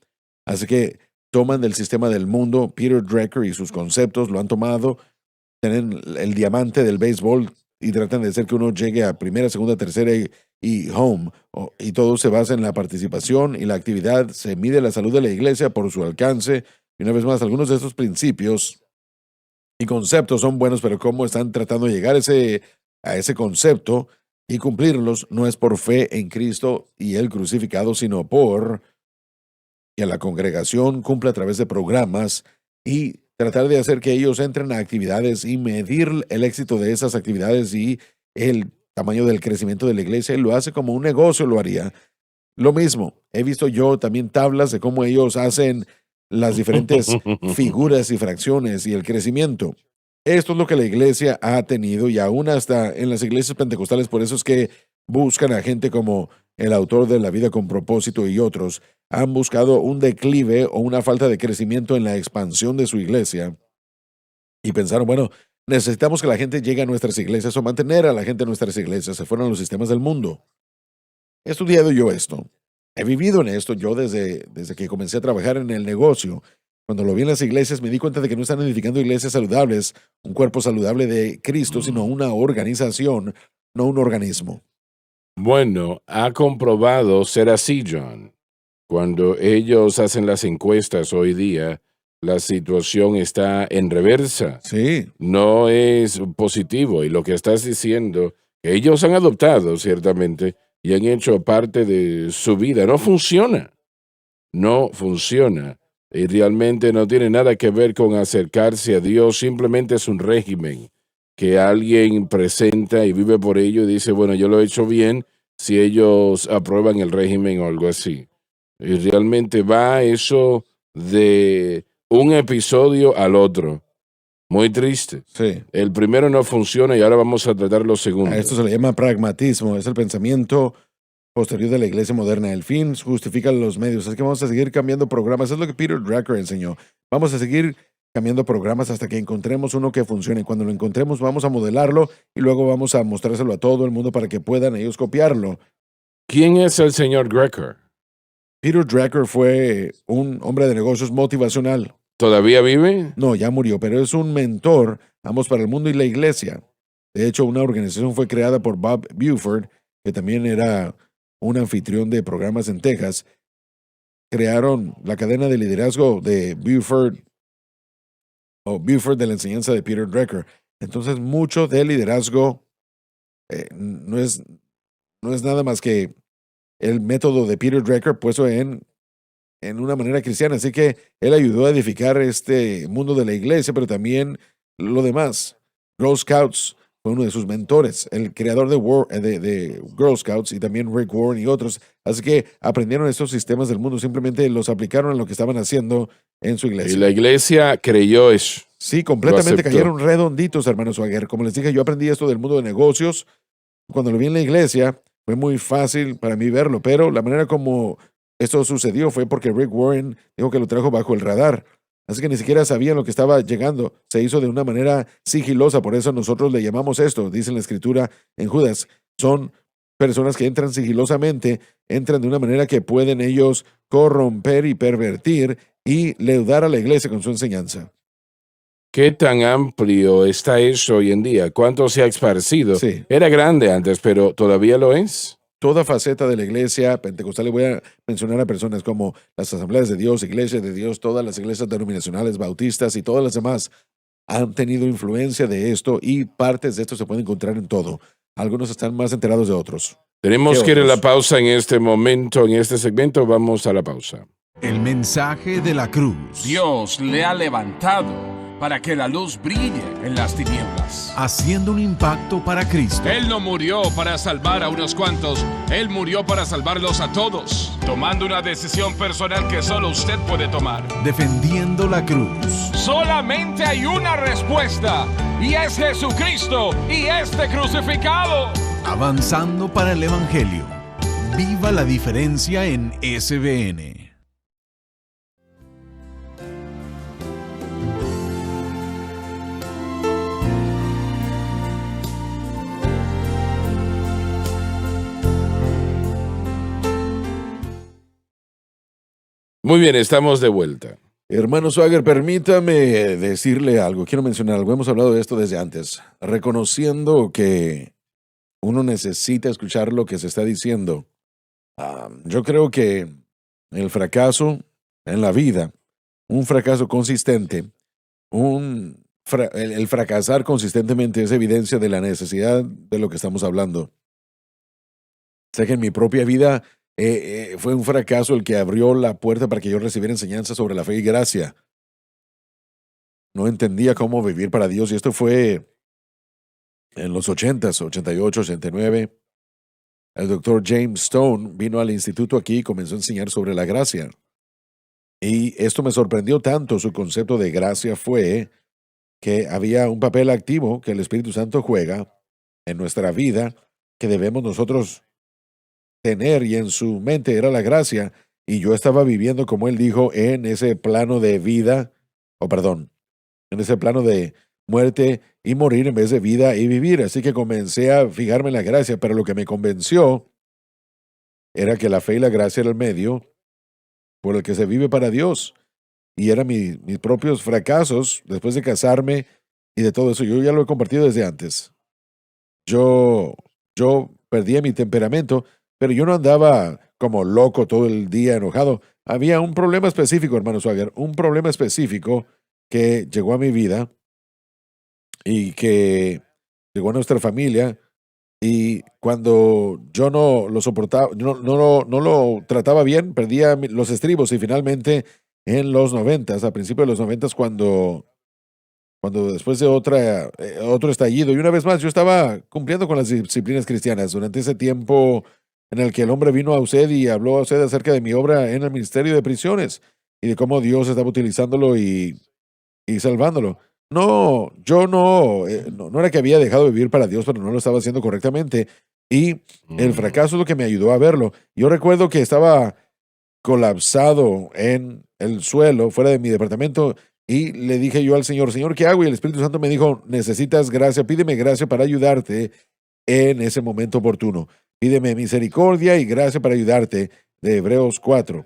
Así que toman del sistema del mundo, Peter Drucker y sus conceptos lo han tomado, tienen el diamante del béisbol y tratan de hacer que uno llegue a primera, segunda, tercera y home. Y todo se basa en la participación y la actividad. Se mide la salud de la iglesia por su alcance. Y una vez más, algunos de estos principios y conceptos son buenos, pero cómo están tratando de llegar a ese concepto y cumplirlos no es por fe en Cristo y el crucificado, sino por que la congregación cumpla a través de programas y tratar de hacer que ellos entren a actividades y medir el éxito de esas actividades y el tamaño del crecimiento de la iglesia. Y lo hace como un negocio, lo haría. Lo mismo, he visto yo también tablas de cómo ellos hacen las diferentes figuras y fracciones y el crecimiento. Esto es lo que la iglesia ha tenido y aún hasta en las iglesias pentecostales, por eso es que buscan a gente como el autor de La vida con propósito y otros, han buscado un declive o una falta de crecimiento en la expansión de su iglesia y pensaron, bueno, necesitamos que la gente llegue a nuestras iglesias o mantener a la gente en nuestras iglesias, se fueron a los sistemas del mundo. He estudiado yo esto, he vivido en esto yo desde que comencé a trabajar en el negocio. Cuando lo vi en las iglesias me di cuenta de que no están edificando iglesias saludables, un cuerpo saludable de Cristo, sino una organización, no un organismo. Bueno, ha comprobado ser así, John. Cuando ellos hacen las encuestas hoy día, la situación está en reversa. Sí, No es positivo. Y lo que estás diciendo, que ellos han adoptado ciertamente y han hecho parte de su vida. No funciona. No funciona. Y realmente no tiene nada que ver con acercarse a Dios. Simplemente es un régimen que alguien presenta y vive por ello y dice, bueno, yo lo he hecho bien si ellos aprueban el régimen o algo así. Y realmente va eso de un episodio al otro. Muy triste. sí. El primero no funciona y ahora vamos a tratar los A segundos. esto se le llama pragmatismo, es el pensamiento posterior de la iglesia moderna. El fin justifica los medios. Es que vamos a seguir cambiando programas. Es lo que Peter Drucker enseñó. Vamos a seguir cambiando programas hasta que encontremos uno que funcione. Cuando lo encontremos, vamos a modelarlo y luego vamos a mostrárselo a todo el mundo para que puedan ellos copiarlo. ¿Quién es el señor Grecker? Peter Drucker fue un hombre de negocios motivacional. ¿Todavía vive? No, ya murió, pero es un mentor, ambos para el mundo y la iglesia. De hecho, una organización fue creada por Bob Buford, que también era un anfitrión de programas en Texas. Crearon la cadena de liderazgo de Buford, o Buford de la enseñanza de Peter Drucker. Entonces, mucho del liderazgo no es nada más que el método de Peter Drucker puesto en una manera cristiana. Así que él ayudó a edificar este mundo de la iglesia, pero también lo demás. Girl Scouts fue uno de sus mentores, el creador de Girl Scouts, y también Rick Warren y otros. Así que aprendieron estos sistemas del mundo, simplemente los aplicaron a lo que estaban haciendo en su Y iglesia. la iglesia creyó eso. Sí, completamente aceptó. cayeron redonditos, hermano Swagger. Como les dije, yo aprendí esto del mundo de negocios. Cuando lo vi en la iglesia, fue muy fácil para mí verlo, pero la manera como esto sucedió fue porque Rick Warren dijo que lo trajo bajo el radar. Así que ni siquiera sabían lo que estaba llegando. Se hizo de una manera sigilosa, por eso nosotros le llamamos esto, dice en la escritura en Judas. Son personas que entran sigilosamente, entran de una manera que pueden ellos corromper y pervertir y leudar a la iglesia con su enseñanza. ¿Qué tan amplio está eso hoy en día? ¿Cuánto se ha esparcido? Sí. Era grande antes, pero ¿todavía lo es? Toda faceta de la iglesia pentecostal, le voy a mencionar a personas como las asambleas de Dios, iglesias de Dios, todas las iglesias denominacionales, bautistas y todas las demás han tenido influencia de esto, y partes de esto se pueden encontrar en todo. Algunos están más enterados de otros. Tenemos ¿Qué que ir a la otros? pausa en este momento, en este segmento. Vamos a la pausa. El mensaje de la cruz. Dios le ha levantado para que la luz brille en las tinieblas. Haciendo un impacto para Cristo. Él no murió para salvar a unos cuantos, Él murió para salvarlos a todos, tomando una decisión personal que solo usted puede tomar. Defendiendo la cruz. Solamente hay una respuesta, y es Jesucristo y este crucificado. Avanzando para el Evangelio. Viva la diferencia en SBN. Muy bien, estamos de vuelta. Hermano Swagger, permítame decirle algo. Quiero mencionar algo. Hemos hablado de esto desde antes. Reconociendo que uno necesita escuchar lo que se está diciendo. Yo creo que el fracaso en la vida, un fracaso consistente, el fracasar consistentemente es evidencia de la necesidad de lo que estamos hablando. Sé que en mi propia vida fue un fracaso el que abrió la puerta para que yo recibiera enseñanza sobre la fe y gracia. No entendía cómo vivir para Dios, y esto fue en los 80s, 88, 89. El doctor James Stone vino al instituto aquí y comenzó a enseñar sobre la gracia. Y esto me sorprendió tanto. Su concepto de gracia fue que había un papel activo que el Espíritu Santo juega en nuestra vida, que debemos nosotros tener, y en su mente era la gracia, y yo estaba viviendo, como él dijo, en ese plano de vida, en ese plano de muerte y morir en vez de vida y vivir. Así que comencé a fijarme en la gracia, pero lo que me convenció era que la fe y la gracia era el medio por el que se vive para Dios, y eran mis propios fracasos después de casarme y de todo eso. Yo ya lo he compartido desde antes. Yo perdí mi temperamento, pero yo no andaba como loco todo el día enojado. Había un problema específico, hermano Swagger, un problema específico que llegó a mi vida y que llegó a nuestra familia, y cuando yo no lo soportaba, no lo trataba bien, perdía los estribos, y finalmente en los 90s, a principios de los 90s, cuando después de otro estallido, y una vez más yo estaba cumpliendo con las disciplinas cristianas durante ese tiempo en el que el hombre vino a usted y habló a usted acerca de mi obra en el ministerio de prisiones y de cómo Dios estaba utilizándolo y salvándolo. No, yo no era que había dejado de vivir para Dios, pero no lo estaba haciendo correctamente, y el fracaso es lo que me ayudó a verlo. Yo recuerdo que estaba colapsado en el suelo fuera de mi departamento, y le dije yo al Señor, Señor, ¿qué hago? Y el Espíritu Santo me dijo, necesitas gracia, pídeme gracia para ayudarte en ese momento oportuno. Pídeme misericordia y gracia para ayudarte, de Hebreos 4.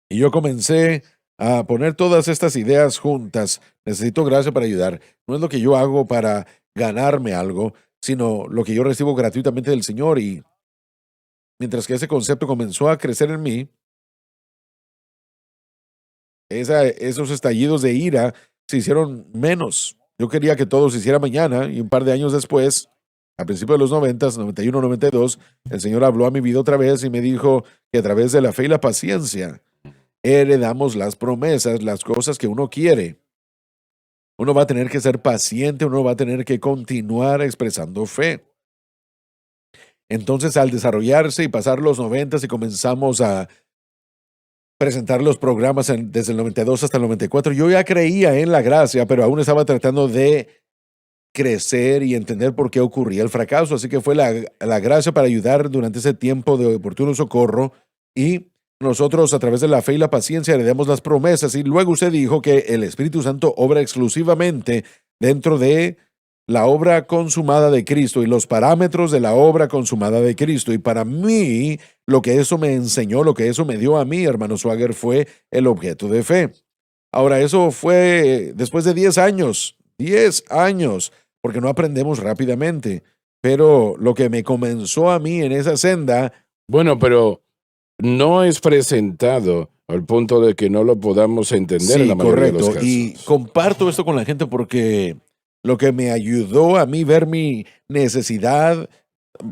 Y yo comencé a poner todas estas ideas juntas. Necesito gracia para ayudar. No es lo que yo hago para ganarme algo, sino lo que yo recibo gratuitamente del Señor. Y mientras que ese concepto comenzó a crecer en mí, esos estallidos de ira se hicieron menos. Yo quería que todo se hiciera mañana y un par de años después, a principios de los 90, 91, 92, el Señor habló a mi vida otra vez y me dijo que a través de la fe y la paciencia heredamos las promesas, las cosas que uno quiere. Uno va a tener que ser paciente, uno va a tener que continuar expresando fe. Entonces, al desarrollarse y pasar los 90 y comenzamos a presentar los programas desde el 92 hasta el 94, yo ya creía en la gracia, pero aún estaba tratando de crecer y entender por qué ocurría el fracaso. Así que fue la gracia para ayudar durante ese tiempo de oportuno socorro, y nosotros a través de la fe y la paciencia heredamos las promesas. Y luego usted dijo que el Espíritu Santo obra exclusivamente dentro de la obra consumada de Cristo y los parámetros de la obra consumada de Cristo. Y para mí, lo que eso me enseñó, lo que eso me dio a mí, hermano Swagger, fue el objeto de fe. Ahora, eso fue después de 10 años, porque no aprendemos rápidamente. Pero lo que me comenzó a mí en esa senda, Bueno, pero no es presentado al punto de que no lo podamos entender en la mayoría de los correcto. casos. Y comparto esto con la gente porque lo que me ayudó a mí ver mi necesidad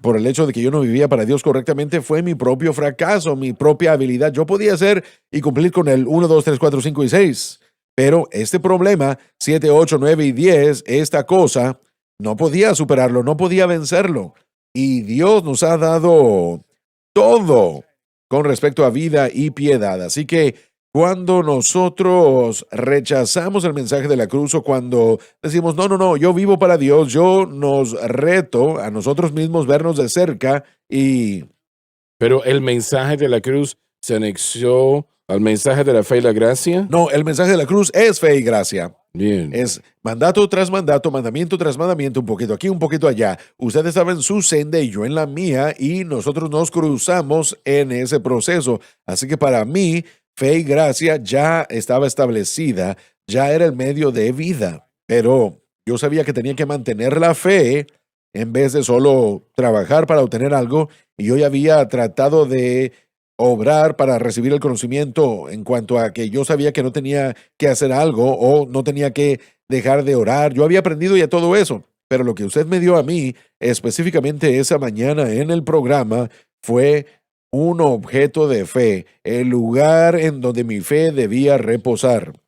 por el hecho de que yo no vivía para Dios correctamente fue mi propio fracaso, mi propia habilidad. Yo podía hacer y cumplir con el 1, 2, 3, 4, 5 y 6, pero este problema, 7, 8, 9 y 10, esta cosa, no podía superarlo, no podía vencerlo. Y Dios nos ha dado todo con respecto a vida y piedad. Así que cuando nosotros rechazamos el mensaje de la cruz, o cuando decimos, no, yo vivo para Dios, yo nos reto a nosotros mismos vernos de cerca y Pero el mensaje de la cruz se anexó al mensaje de la fe y la gracia. no, el mensaje de la cruz es fe y gracia. Bien. Es mandato tras mandato, mandamiento tras mandamiento, un poquito aquí, un poquito allá. Usted estaba en su senda y yo en la mía, y nosotros nos cruzamos en ese proceso. Así que para mí, fe y gracia ya estaba establecida, ya era el medio de vida. Pero yo sabía que tenía que mantener la fe en vez de solo trabajar para obtener algo. Y yo ya había tratado de obrar para recibir el conocimiento en cuanto a que yo sabía que no tenía que hacer algo o no tenía que dejar de orar. Yo había aprendido ya todo eso, pero lo que usted me dio a mí específicamente esa mañana en el programa fue un objeto de fe, el lugar en donde mi fe debía reposar,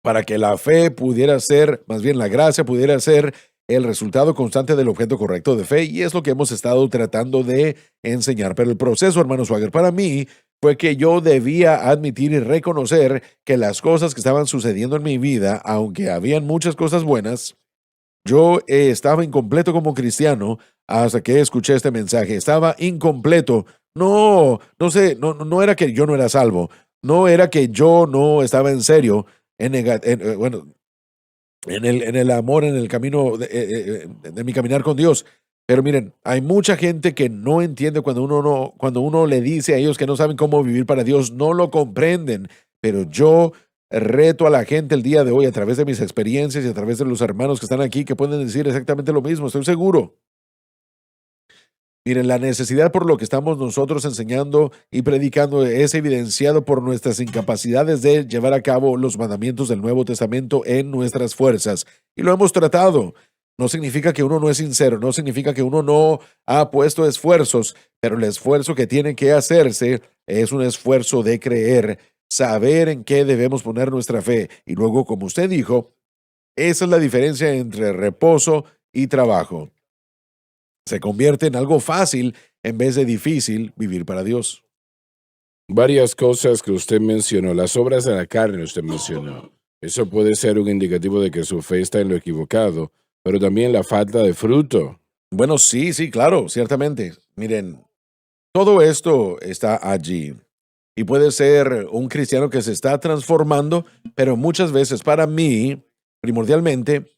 para que la fe pudiera ser, más bien la gracia pudiera ser el resultado constante del objeto correcto de fe. Y es lo que hemos estado tratando de enseñar. Pero el proceso, hermano Swagger, para mí fue que yo debía admitir y reconocer que las cosas que estaban sucediendo en mi vida, aunque habían muchas cosas buenas, yo estaba incompleto como cristiano hasta que escuché este mensaje. Estaba incompleto. No sé, no era que yo no era salvo. No era que yo no estaba en serio bueno, en el amor, en el camino de mi caminar con Dios. Pero miren, hay mucha gente que no entiende cuando uno le dice a ellos que no saben cómo vivir para Dios, no lo comprenden. Pero yo reto a la gente el día de hoy a través de mis experiencias y a través de los hermanos que están aquí, que pueden decir exactamente lo mismo, estoy seguro. Miren, la necesidad por lo que estamos nosotros enseñando y predicando es evidenciado por nuestras incapacidades de llevar a cabo los mandamientos del Nuevo Testamento en nuestras fuerzas. Y lo hemos tratado. No significa que uno no es sincero, no significa que uno no ha puesto esfuerzos, pero el esfuerzo que tiene que hacerse es un esfuerzo de creer, saber en qué debemos poner nuestra fe. Y luego, como usted dijo, esa es la diferencia entre reposo y trabajo. Se convierte en algo fácil en vez de difícil vivir para Dios. Varias cosas que usted mencionó, las obras de la carne usted mencionó. Eso puede ser un indicativo de que su fe está en lo equivocado, pero también la falta de fruto. Bueno, sí, claro, ciertamente. Miren, todo esto está allí. Y puede ser un cristiano que se está transformando, pero muchas veces para mí, primordialmente,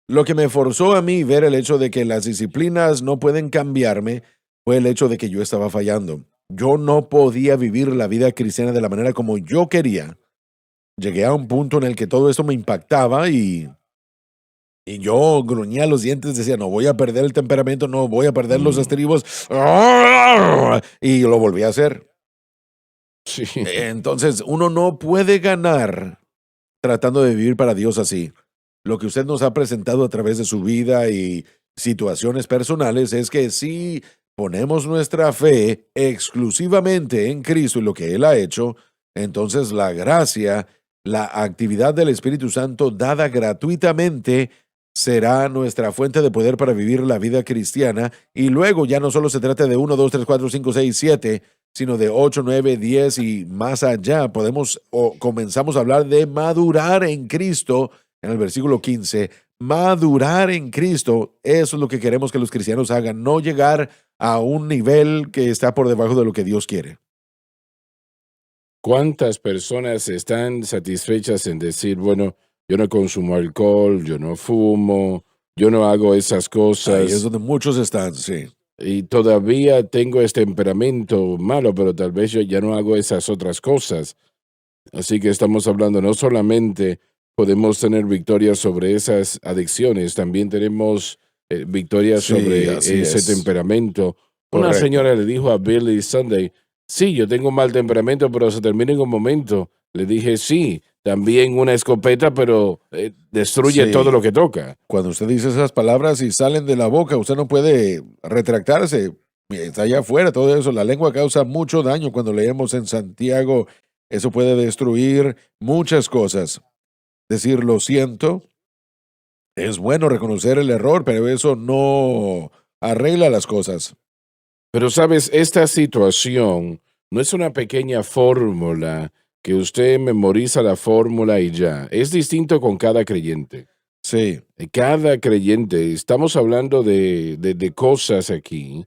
lo que me forzó a mí ver el hecho de que las disciplinas no pueden cambiarme fue el hecho de que yo estaba fallando. Yo no podía vivir la vida cristiana de la manera como yo quería. Llegué a un punto en el que todo esto me impactaba y Y yo gruñía los dientes, decía, no voy a perder el temperamento, no voy a perder los Mm. estribos. Y lo volví a hacer. Sí. Entonces, uno no puede ganar tratando de vivir para Dios así. Lo que usted nos ha presentado a través de su vida y situaciones personales es que si ponemos nuestra fe exclusivamente en Cristo y lo que Él ha hecho, entonces la gracia, la actividad del Espíritu Santo dada gratuitamente será nuestra fuente de poder para vivir la vida cristiana, y luego ya no solo se trata de 1, 2, 3, 4, 5, 6, 7, sino de 8, 9, 10 y más allá. Comenzamos a hablar de madurar en Cristo en el versículo 15. Madurar en Cristo, eso es lo que queremos que los cristianos hagan, no llegar a un nivel que está por debajo de lo que Dios quiere. ¿Cuántas personas están satisfechas en decir, bueno, yo no consumo alcohol, yo no fumo, yo no hago esas Ahí es cosas donde muchos están, sí. y todavía tengo este temperamento malo, pero tal vez yo ya no hago esas otras cosas? Así que estamos hablando, no solamente podemos tener victorias sobre esas adicciones, también tenemos victorias Sí, sobre así ese es. temperamento. Una Correcto. señora le dijo a Billy Sunday, sí, yo tengo un mal temperamento, pero se termina en un momento. Le dije, sí, también una escopeta, pero destruye Sí. todo lo que toca. Cuando usted dice esas palabras y salen de la boca, usted no puede retractarse. Está allá afuera todo eso. La lengua causa mucho daño. Cuando leemos en Santiago, eso puede destruir muchas cosas. Decir lo siento, es bueno reconocer el error, pero eso no arregla las cosas. Pero sabes, esta situación no es una pequeña fórmula que usted memoriza la fórmula y ya. Es distinto con cada creyente. Sí, Cada creyente, estamos hablando de cosas aquí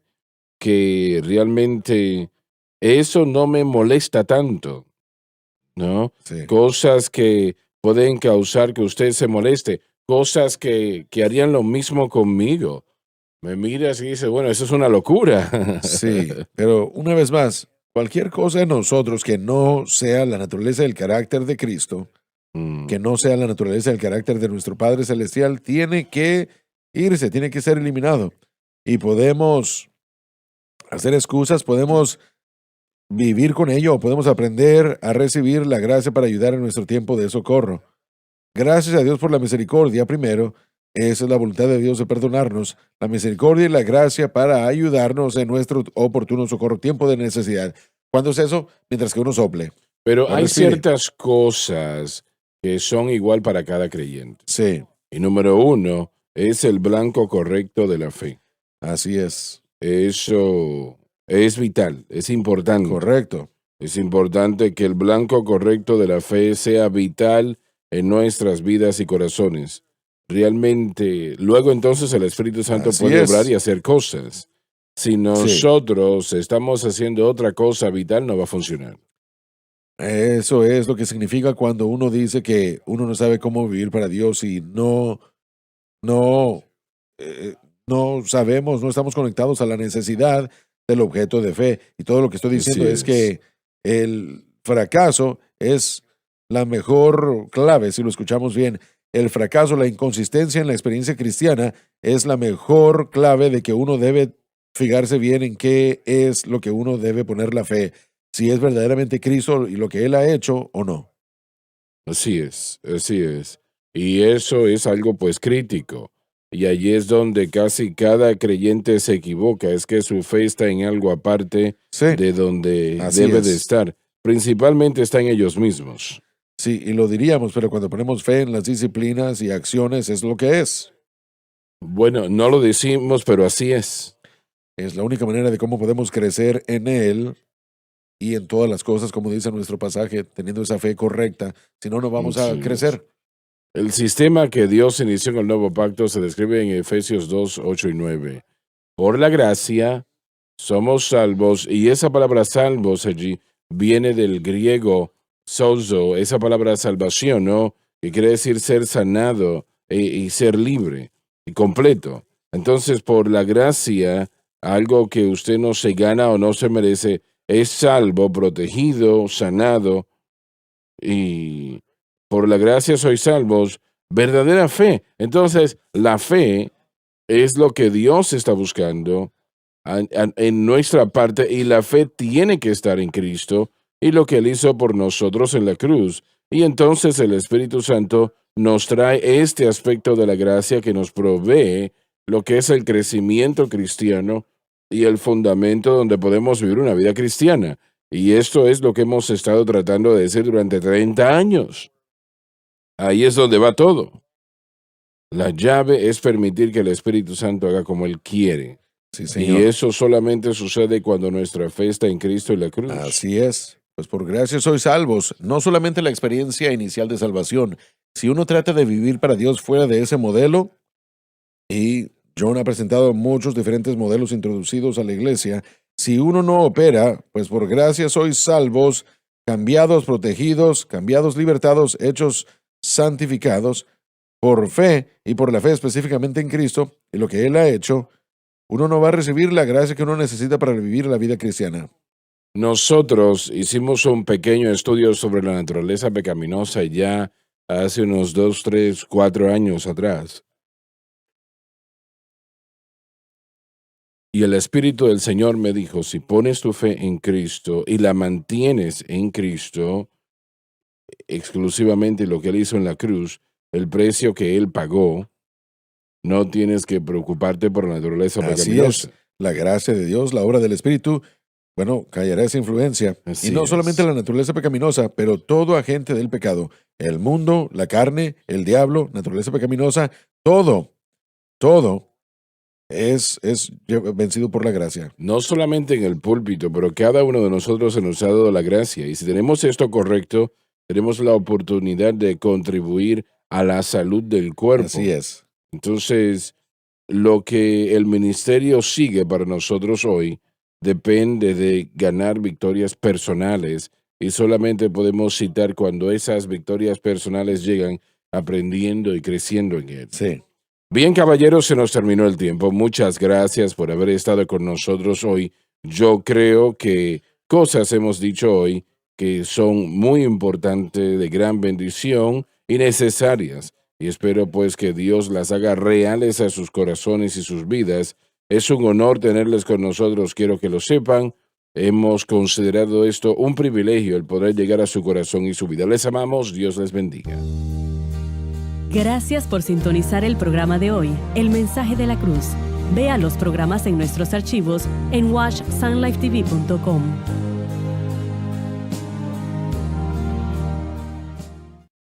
que realmente eso no me molesta tanto, ¿no? sí. Cosas que pueden causar que usted se moleste, cosas que harían lo mismo conmigo. Me miras y dice, bueno, eso es una locura. Sí, pero una vez más, cualquier cosa en nosotros que no sea la naturaleza del carácter de Cristo, Mm, que no sea la naturaleza del carácter de nuestro Padre Celestial, tiene que irse, tiene que ser eliminado. Y podemos hacer excusas, podemos vivir con ello, podemos aprender a recibir la gracia para ayudar en nuestro tiempo de socorro. Gracias a Dios por la misericordia, primero. Esa es la voluntad de Dios de perdonarnos, la misericordia y la gracia para ayudarnos en nuestro oportuno socorro, tiempo de necesidad. ¿Cuándo es eso? Mientras que uno sople. Pero No hay respire. ciertas cosas que son igual para cada creyente. Sí, Y número uno es el blanco correcto de la fe. así es. Eso es vital, es importante. Correcto. Es importante que el blanco correcto de la fe sea vital en nuestras vidas y corazones. Realmente, luego entonces el Espíritu Santo Así puede es. obrar y hacer cosas. Si nosotros estamos haciendo otra cosa vital, no va a funcionar. Eso es lo que significa cuando uno dice que uno no sabe cómo vivir para Dios y no, no sabemos, no estamos conectados a la necesidad del objeto de fe. Y todo lo que estoy diciendo Así es que el fracaso es la mejor clave, si lo escuchamos bien. El fracaso, la inconsistencia en la experiencia cristiana es la mejor clave de que uno debe fijarse bien en qué es lo que uno debe poner la fe, si es verdaderamente Cristo y lo que Él ha hecho o no. Así es, así es. Y eso es algo pues crítico. Y allí es donde casi cada creyente se equivoca, es que su fe está en algo aparte Sí, de donde así debe de es. estar. Principalmente está en ellos mismos. Sí, y lo diríamos, pero cuando ponemos fe en las disciplinas y acciones es lo que es. Bueno, no lo decimos, pero así es. Es la única manera de cómo podemos crecer en Él y en todas las cosas, como dice nuestro pasaje, teniendo esa fe correcta. Si no, no vamos a Así es. crecer. El sistema que Dios inició en el nuevo pacto se describe en Efesios 2, 8 y 9. Por la gracia somos salvos, y esa palabra salvos allí viene del griego sozo, esa palabra salvación, ¿no? Que quiere decir ser sanado y ser libre y completo. Entonces, por la gracia, algo que usted no se gana o no se merece, es salvo, protegido, sanado, y por la gracia sois salvos verdadera fe. Entonces, la fe es lo que Dios está buscando en nuestra parte, y la fe tiene que estar en Cristo y lo que Él hizo por nosotros en la cruz. Y entonces el Espíritu Santo nos trae este aspecto de la gracia que nos provee lo que es el crecimiento cristiano y el fundamento donde podemos vivir una vida cristiana. Y esto es lo que hemos estado tratando de decir durante 30 años. Ahí es donde va todo. La llave es permitir que el Espíritu Santo haga como Él quiere. Sí, Y señor. eso solamente sucede cuando nuestra fe está en Cristo y la cruz. Así es. Pues por gracia sois salvos. No solamente la experiencia inicial de salvación. Si uno trata de vivir para Dios fuera de ese modelo, y John ha presentado muchos diferentes modelos introducidos a la iglesia, si uno no opera, pues por gracia sois salvos, cambiados, protegidos, cambiados, libertados, hechos santificados, por fe y por la fe específicamente en Cristo y lo que Él ha hecho, uno no va a recibir la gracia que uno necesita para vivir la vida cristiana. Nosotros hicimos un pequeño estudio sobre la naturaleza pecaminosa ya hace unos 2, 3, 4 años atrás. Y el Espíritu del Señor me dijo, si pones tu fe en Cristo y la mantienes en Cristo, exclusivamente lo que Él hizo en la cruz, el precio que Él pagó, no tienes que preocuparte por la naturaleza Así pecaminosa. es. La gracia de Dios, la obra del Espíritu, bueno, callará esa influencia. Así Y no es. solamente la naturaleza pecaminosa, pero todo agente del pecado. El mundo, la carne, el diablo, naturaleza pecaminosa, todo es vencido por la gracia. No solamente en el púlpito, pero cada uno de nosotros se nos ha dado la gracia. Y si tenemos esto correcto, tenemos la oportunidad de contribuir a la salud del cuerpo. Así es. Entonces, lo que el ministerio sigue para nosotros hoy depende de ganar victorias personales, y solamente podemos citar cuando esas victorias personales llegan aprendiendo y creciendo en él. Sí. Bien, caballeros, se nos terminó el tiempo. Muchas gracias por haber estado con nosotros hoy. Yo creo que cosas hemos dicho hoy que son muy importantes, de gran bendición y necesarias. Y espero pues que Dios las haga reales a sus corazones y sus vidas. Es un honor tenerles con nosotros, quiero que lo sepan. Hemos considerado esto un privilegio, el poder llegar a su corazón y su vida. Les amamos, Dios les bendiga. Gracias por sintonizar el programa de hoy, El Mensaje de la Cruz. Vea los programas en nuestros archivos en watchsunlifetv.com.